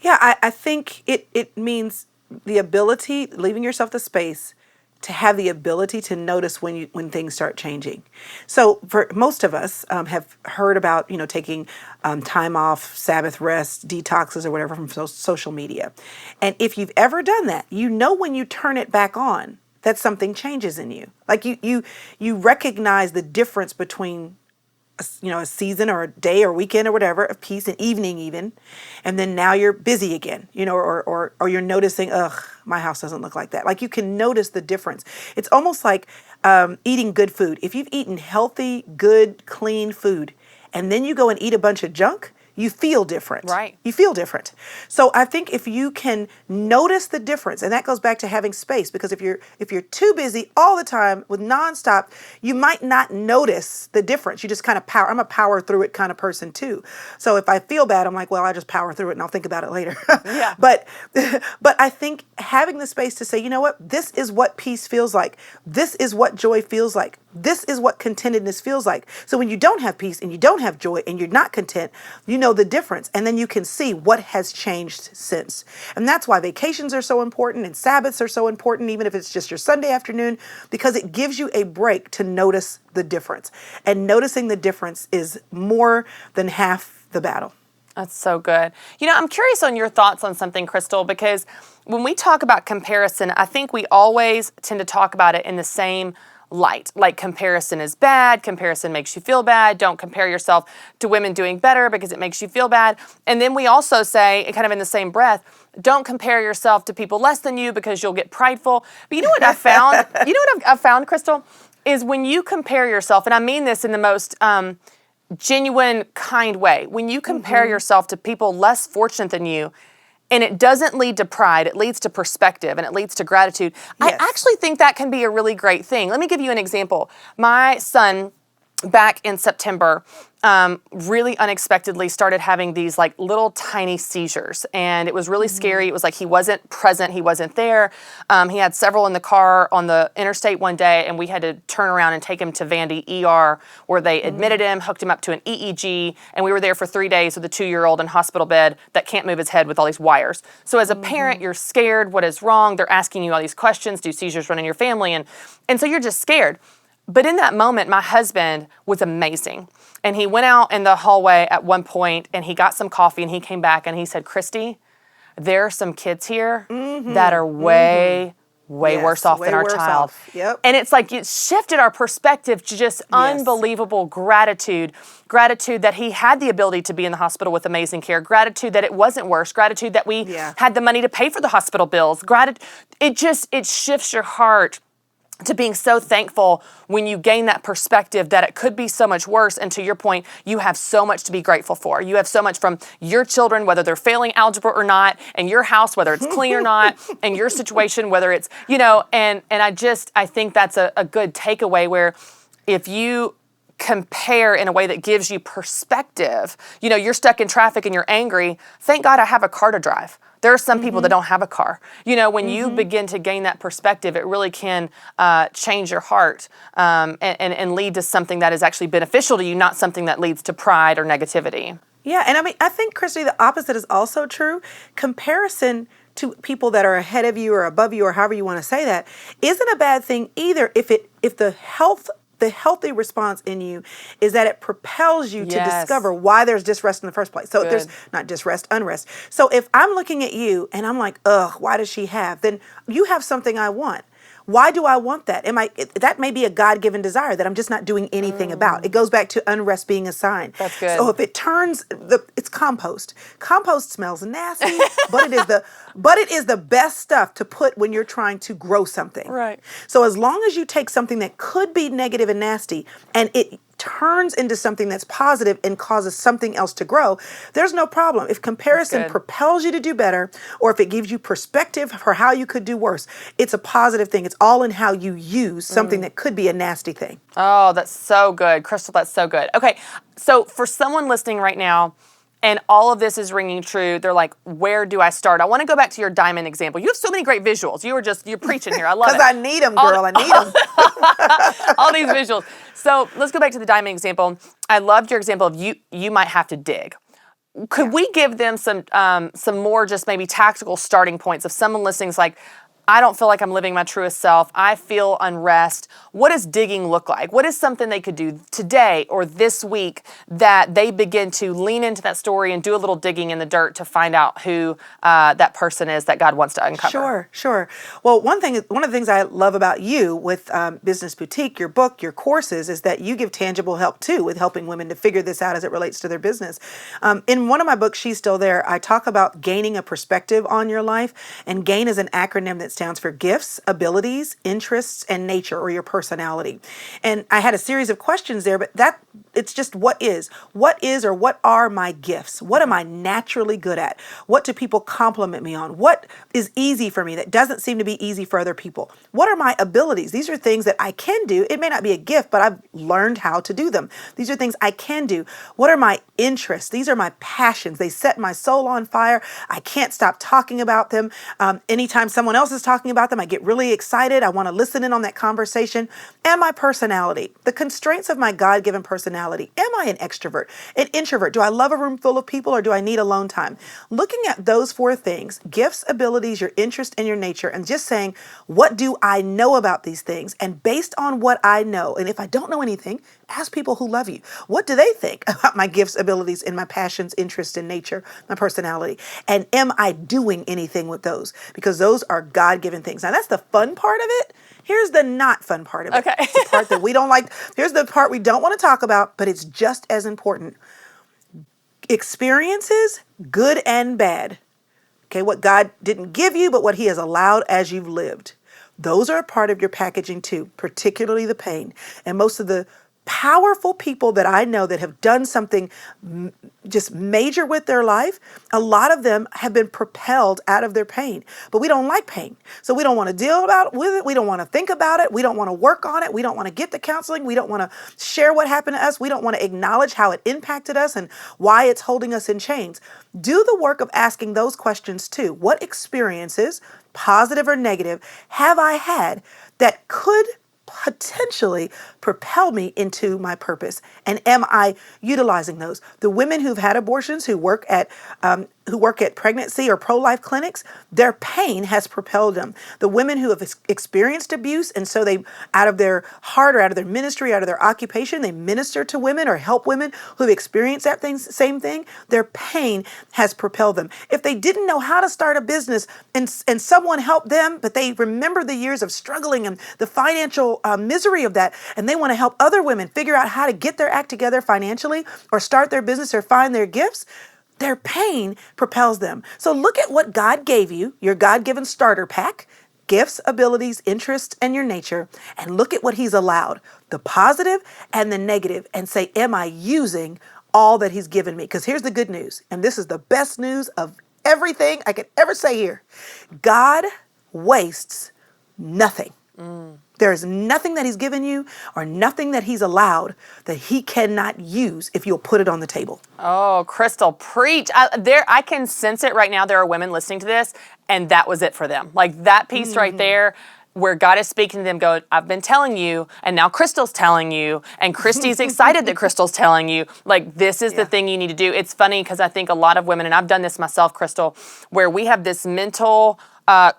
Yeah, I think it means the ability, leaving yourself the space to have the ability to notice when things start changing. So for most of us have heard about, taking time off, Sabbath rest, detoxes or whatever from social media. And if you've ever done that, when you turn it back on, that something changes in you. Like you recognize the difference between a season or a day or weekend or whatever of peace, an evening even, and then now you're busy again, or you're noticing, my house doesn't look like that. Like you can notice the difference. It's almost like eating good food. If you've eaten healthy, good, clean food, and then you go and eat a bunch of junk, you feel different. Right. You feel different. So I think if you can notice the difference, and that goes back to having space, because if you're too busy all the time with nonstop, you might not notice the difference. You just kind of I'm a power through it kind of person too. So if I feel bad, I'm like, well, I just power through it and I'll think about it later. Yeah. But I think having the space to say, you know what, this is what peace feels like. This is what joy feels like. This is what contentedness feels like. So when you don't have peace and you don't have joy and you're not content, you know the difference. And then you can see what has changed since. And that's why vacations are so important and Sabbaths are so important, even if it's just your Sunday afternoon, because it gives you a break to notice the difference. And noticing the difference is more than half the battle. That's so good. I'm curious on your thoughts on something, Krystal, because when we talk about comparison, I think we always tend to talk about it in the same light. Like comparison is bad, comparison makes you feel bad, don't compare yourself to women doing better because it makes you feel bad. And then we also say, kind of in the same breath, don't compare yourself to people less than you because you'll get prideful. But you know what I found? I've found, Krystal, is when you compare yourself, and I mean this in the most genuine, kind way, when you compare yourself to people less fortunate than you, and it doesn't lead to pride, it leads to perspective and it leads to gratitude. Yes. I actually think that can be a really great thing. Let me give you an example. My son, back in September, really unexpectedly started having these like little tiny seizures. And it was really scary. It was like he wasn't present. He wasn't there. He had several in the car on the interstate one day, and we had to turn around and take him to Vandy ER, where they admitted him, hooked him up to an EEG, and we were there for 3 days with a 2-year-old in hospital bed that can't move his head with all these wires. So as a parent, you're scared. What is wrong? They're asking you all these questions. Do seizures run in your family? And so you're just scared. But in that moment, my husband was amazing. And he went out in the hallway at one point and he got some coffee and he came back and he said, Christy, there are some kids here that are way worse off than our child. Yep. And it's like it shifted our perspective to just unbelievable gratitude. Gratitude that he had the ability to be in the hospital with amazing care. Gratitude that it wasn't worse. Gratitude that we had the money to pay for the hospital bills. It shifts your heart to being so thankful when you gain that perspective that it could be so much worse. And to your point, you have so much to be grateful for. You have so much from your children, whether they're failing algebra or not, and your house, whether it's clean or not, and your situation, whether it's, and I think that's a good takeaway, where if you compare in a way that gives you perspective, you're stuck in traffic and you're angry, thank God I have a car to drive. There are some people that don't have a car. When you begin to gain that perspective, it really can change your heart and lead to something that is actually beneficial to you, not something that leads to pride or negativity. Yeah, and I think, Christy, the opposite is also true. Comparison to people that are ahead of you or above you, or however you want to say that, isn't a bad thing either if the healthy response in you is that it propels you to discover why there's disrest in the first place. So there's not disrest, unrest. So if I'm looking at you and I'm like, ugh, why does she have? Then you have something I want. Why do I want that? That may be a God-given desire that I'm just not doing anything about. It goes back to unrest being a sign. That's good. So if it turns, it's compost. Compost smells nasty, but it is the best stuff to put when you're trying to grow something. Right. So as long as you take something that could be negative and nasty and it turns into something that's positive and causes something else to grow, there's no problem. If comparison propels you to do better, or if it gives you perspective for how you could do worse, it's a positive thing. It's all in how you use something that could be a nasty thing. Oh, that's so good. Krystal, that's so good. Okay, so for someone listening right now, and all of this is ringing true, they're like, where do I start? I want to go back to your diamond example. You have so many great visuals. You're preaching here. I love it. Because I need them, girl. I need them. All these visuals. So let's go back to the diamond example. I loved your example of you might have to dig. Could we give them some more just maybe tactical starting points of someone listening is like, I don't feel like I'm living my truest self. I feel unrest. What does digging look like? What is something they could do today or this week that they begin to lean into that story and do a little digging in the dirt to find out who that person is that God wants to uncover? Sure. Well, one of the things I love about you with Business Boutique, your book, your courses, is that you give tangible help too with helping women to figure this out as it relates to their business. In one of my books, She's Still There, I talk about gaining a perspective on your life, and GAIN is an acronym that stands for gifts, abilities, interests, and nature, or your personality. And I had a series of questions there, but it's just what is or what are my gifts? What am I naturally good at? What do people compliment me on? What is easy for me that doesn't seem to be easy for other people? What are my abilities? These are things that I can do. It may not be a gift, but I've learned how to do them. These are things I can do. What are my interests? These are my passions. They set my soul on fire. I can't stop talking about them. Anytime someone else is talking about them, I get really excited. I want to listen in on that conversation. And my personality, the constraints of my God-given personality. Am I an extrovert, an introvert? Do I love a room full of people, or do I need alone time? Looking at those 4 things, gifts, abilities, your interest, and your nature, and just saying, what do I know about these things? And based on what I know, and if I don't know anything, ask people who love you. What do they think about my gifts, abilities, and my passions, interests, and nature, my personality? And am I doing anything with those? Because those are God-given things. Now, that's the fun part of it. Here's the not fun part of it. Okay. It's the part that we don't like. Here's the part we don't want to talk about, but it's just as important. Experiences, good and bad. Okay, what God didn't give you, but what He has allowed as you've lived. Those are a part of your packaging too, particularly the pain. And most of the powerful people that I know that have done something just major with their life, a lot of them have been propelled out of their pain. But we don't like pain. So we don't want to deal with it. We don't want to think about it. We don't want to work on it. We don't want to get the counseling. We don't want to share what happened to us. We don't want to acknowledge how it impacted us and why it's holding us in chains. Do the work of asking those questions too. What experiences, positive or negative, have I had that could potentially propel me into my purpose? And am I utilizing those? The women who've had abortions, who work at pregnancy or pro-life clinics, their pain has propelled them. The women who have experienced abuse, and so they, out of their heart or out of their ministry, out of their occupation, they minister to women or help women who've experienced that same thing, their pain has propelled them. If they didn't know how to start a business and someone helped them, but they remember the years of struggling and the financial misery of that, and they want to help other women figure out how to get their act together financially or start their business or find their gifts, their pain propels them. So look at what God gave you, your God-given starter pack, gifts, abilities, interests, and your nature, and look at what He's allowed, the positive and the negative, and say, am I using all that He's given me? Because here's the good news, and this is the best news of everything I could ever say here. God wastes nothing. There is nothing that He's given you or nothing that He's allowed that He cannot use if you'll put it on the table. Oh, Krystal, preach. I can sense it right now. There are women listening to this, and that was it for them. Like that piece right there, where God is speaking to them, go, I've been telling you, and now Krystal's telling you, and Christy's excited that Krystal's telling you, like, this is the thing you need to do. It's funny because I think a lot of women, and I've done this myself, Krystal, where we have this mental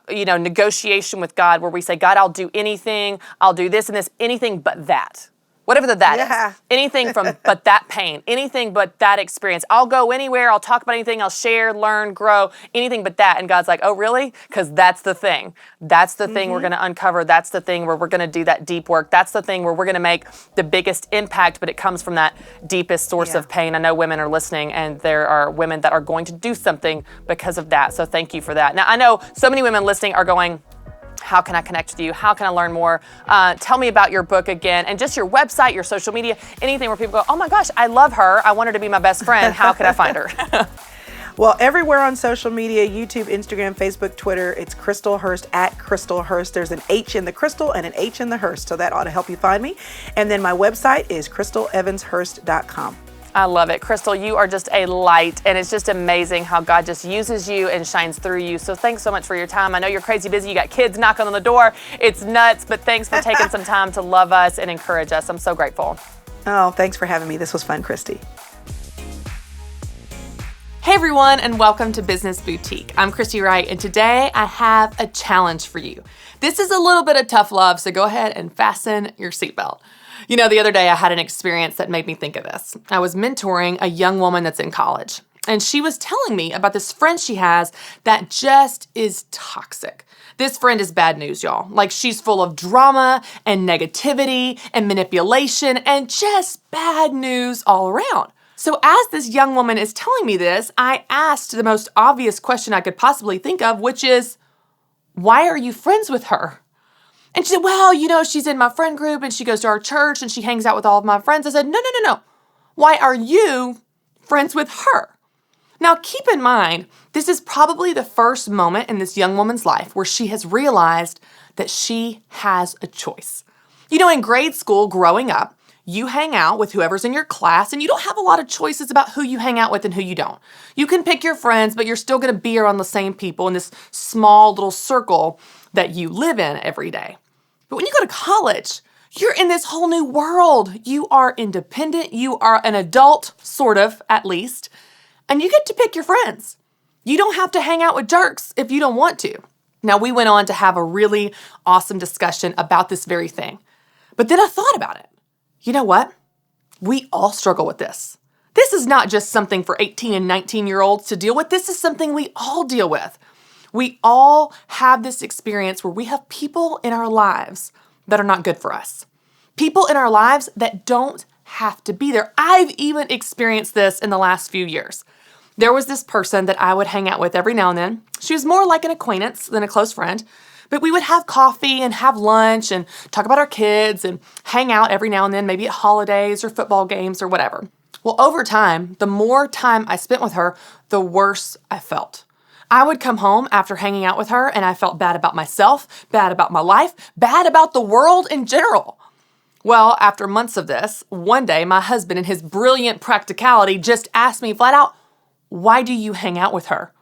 negotiation with God where we say, God, I'll do anything. I'll do this and this, anything but that. Whatever that is. Anything but that pain. Anything but that experience. I'll go anywhere. I'll talk about anything. I'll share, learn, grow. Anything but that. And God's like, oh, really? Because that's the thing. That's the thing we're going to uncover. That's the thing where we're going to do that deep work. That's the thing where we're going to make the biggest impact, but it comes from that deepest source of pain. I know women are listening, and there are women that are going to do something because of that. So thank you for that. Now, I know so many women listening are going, how can I connect with you? How can I learn more? Tell me about your book again, and just your website, your social media, anything where people go, oh my gosh, I love her. I want her to be my best friend. How can I find her? Well, everywhere on social media, YouTube, Instagram, Facebook, Twitter, it's Krystal Hurst, at Krystal Hurst. There's an H in the Krystal and an H in the Hurst, so that ought to help you find me. And then my website is krystalevanshurst.com. I love it. Krystal, you are just a light, and it's just amazing how God just uses you and shines through you. So thanks so much for your time. I know you're crazy busy. You got kids knocking on the door. It's nuts, but thanks for taking some time to love us and encourage us. I'm so grateful. Oh, thanks for having me. This was fun, Christy. Hey everyone, and welcome to Business Boutique. I'm Christy Wright, and today I have a challenge for you. This is a little bit of tough love, so go ahead and fasten your seatbelt. You know, the other day I had an experience that made me think of this. I was mentoring a young woman that's in college, and she was telling me about this friend she has that just is toxic. This friend is bad news, y'all. Like, she's full of drama and negativity and manipulation and just bad news all around. So as this young woman is telling me this, I asked the most obvious question I could possibly think of, which is, why are you friends with her? And she said, well, you know, she's in my friend group and she goes to our church and she hangs out with all of my friends. I said, no. Why are you friends with her? Now, keep in mind, this is probably the first moment in this young woman's life where she has realized that she has a choice. You know, in grade school, growing up, you hang out with whoever's in your class, and you don't have a lot of choices about who you hang out with and who you don't. You can pick your friends, but you're still going to be around the same people in this small little circle that you live in every day. But when you go to college, you're in this whole new world. You are independent. You are an adult, sort of, at least, and you get to pick your friends. You don't have to hang out with jerks if you don't want to. Now, we went on to have a really awesome discussion about this very thing. But then I thought about it. You know what? We all struggle with this. This is not just something for 18 and 19-year-olds to deal with. This is something we all deal with. We all have this experience where we have people in our lives that are not good for us. People in our lives that don't have to be there. I've even experienced this in the last few years. There was this person that I would hang out with every now and then. She was more like an acquaintance than a close friend. But we would have coffee and have lunch and talk about our kids and hang out every now and then, maybe at holidays or football games or whatever. Well, over time, the more time I spent with her, the worse I felt. I would come home after hanging out with her and I felt bad about myself, bad about my life, bad about the world in general. Well, after months of this, one day my husband, in his brilliant practicality, just asked me flat out, why do you hang out with her?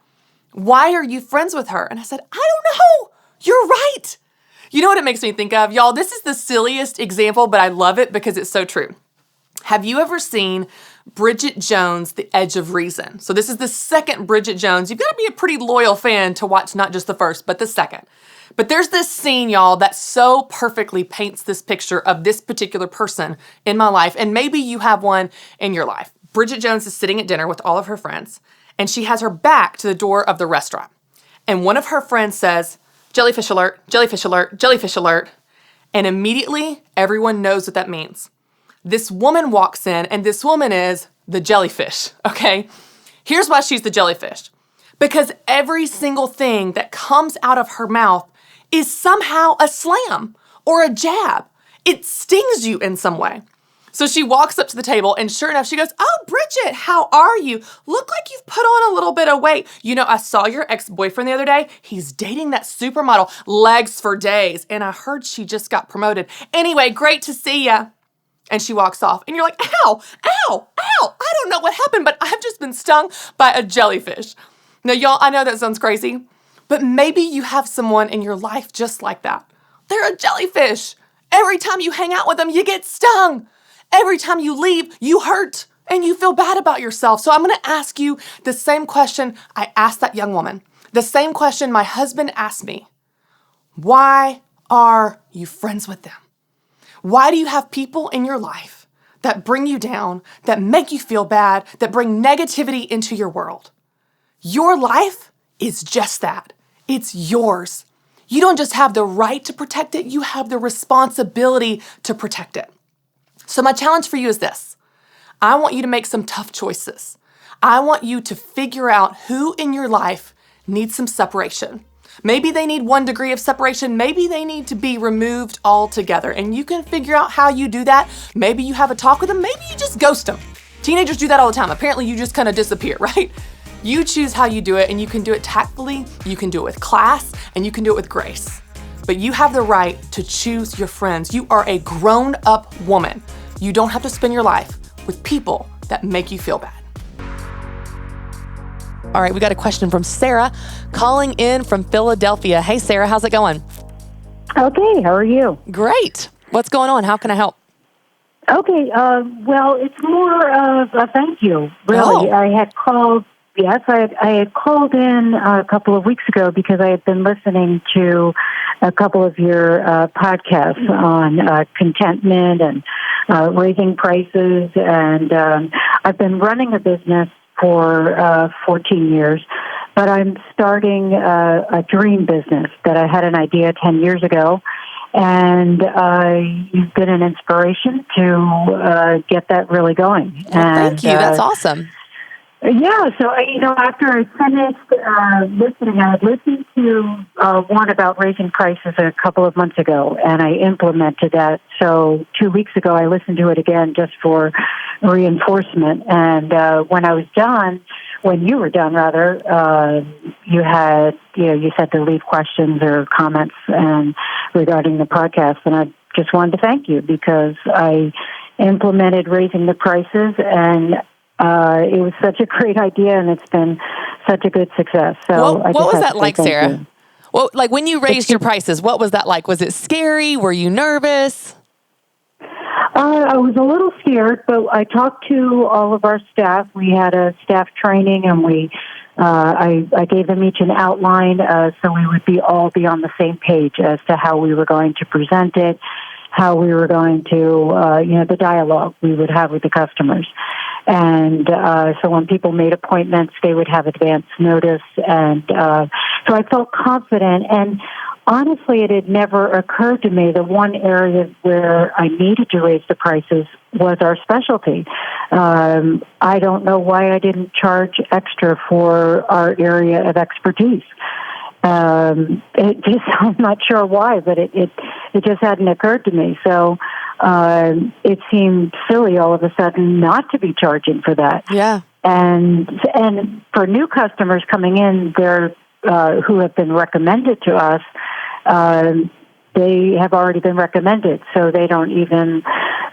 Why are you friends with her? And I said, I don't know. You're right. You know what it makes me think of? Y'all, this is the silliest example, but I love it because it's so true. Have you ever seen Bridget Jones' The Edge of Reason? So this is the second Bridget Jones. You've got to be a pretty loyal fan to watch not just the first, but the second. But there's this scene, y'all, that so perfectly paints this picture of this particular person in my life, and maybe you have one in your life. Bridget Jones is sitting at dinner with all of her friends, and she has her back to the door of the restaurant. And one of her friends says, jellyfish alert, jellyfish alert, jellyfish alert. And immediately, everyone knows what that means. This woman walks in, and this woman is the jellyfish, okay? Here's why she's the jellyfish. Because every single thing that comes out of her mouth is somehow a slam or a jab. It stings you in some way. So she walks up to the table, and sure enough, she goes, oh, Bridget, how are you? Look like you've put on a little bit of weight. You know, I saw your ex-boyfriend the other day. He's dating that supermodel, legs for days, and I heard she just got promoted. Anyway, great to see ya. And she walks off, and you're like, ow, ow, ow. I don't know what happened, but I've just been stung by a jellyfish. Now, y'all, I know that sounds crazy, but maybe you have someone in your life just like that. They're a jellyfish. Every time you hang out with them, you get stung. Every time you leave, you hurt and you feel bad about yourself. So I'm going to ask you the same question I asked that young woman, the same question my husband asked me. Why are you friends with them? Why do you have people in your life that bring you down, that make you feel bad, that bring negativity into your world? Your life is just that. It's yours. You don't just have the right to protect it, you have the responsibility to protect it. So my challenge for you is this. I want you to make some tough choices. I want you to figure out who in your life needs some separation. Maybe they need 1 degree of separation. Maybe they need to be removed altogether. And you can figure out how you do that. Maybe you have a talk with them. Maybe you just ghost them. Teenagers do that all the time. Apparently you just kind of disappear, right? You choose how you do it, and you can do it tactfully, you can do it with class, and you can do it with grace. But you have the right to choose your friends. You are a grown-up woman. You don't have to spend your life with people that make you feel bad. All right, we got a question from Sarah calling in from Philadelphia. Hey, Sarah, how's it going? Okay, how are you? Great. What's going on? How can I help? Okay, well, it's more of a thank you, really. Oh. I had called in a couple of weeks ago because I had been listening to a couple of your podcasts on contentment and raising prices, and I've been running a business for 14 years, but I'm starting a dream business that I had an idea 10 years ago. And you've been an inspiration to get that really going. Well, thank you. That's awesome. Yeah, so, after I finished listening, I had listened to one about raising prices a couple of months ago, and I implemented that. So 2 weeks ago, I listened to it again just for reinforcement. And when you were done, you had, you said to leave questions or comments and regarding the podcast, and I just wanted to thank you because I implemented raising the prices, and it was such a great idea, and it's been such a good success. So, what was that like, Sarah? Well, like when you raised your prices, what was that like? Was it scary? Were you nervous? I was a little scared, but I talked to all of our staff. We had a staff training, and I gave them each an outline so we would all be on the same page as to how we were going to present it, how we were going to, the dialogue we would have with the customers. And so when people made appointments, they would have advance notice. And so I felt confident. And honestly, it had never occurred to me that one area where I needed to raise the prices was our specialty. I don't know why I didn't charge extra for our area of expertise. I'm not sure why, but it just hadn't occurred to me. So it seemed silly all of a sudden not to be charging for that. Yeah. And for new customers coming in there who have been recommended to us, they have already been recommended, so they don't even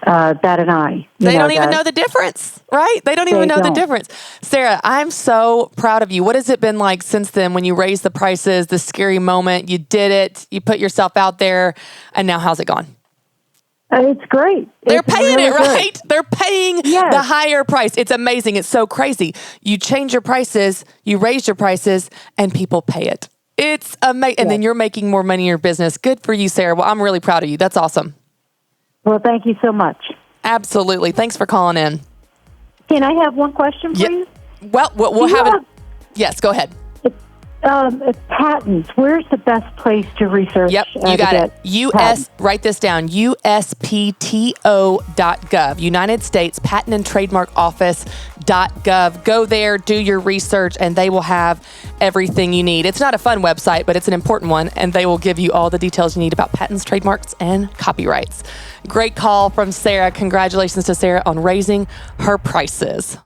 bat an eye. They don't even know the difference, right? They don't even know the difference. Sarah, I'm so proud of you. What has it been like since then when you raised the prices, the scary moment, you did it, you put yourself out there, and now how's it gone? It's great. They're paying really it, right? Good. They're paying the higher price. It's amazing. It's so crazy. You change your prices, you raise your prices, and people pay it. It's amazing. And then you're making more money in your business. Good for you, Sarah. Well, I'm really proud of you. That's awesome. Well, thank you so much. Absolutely. Thanks for calling in. Can I have one question, please? Well, we'll have it. Yes, go ahead. Patents. Where's the best place to research? Yep, you got it. Write this down. USPTO.gov. United States Patent and Trademark Office.gov. Go there, do your research, and they will have everything you need. It's not a fun website, but it's an important one, and they will give you all the details you need about patents, trademarks, and copyrights. Great call from Sarah. Congratulations to Sarah on raising her prices.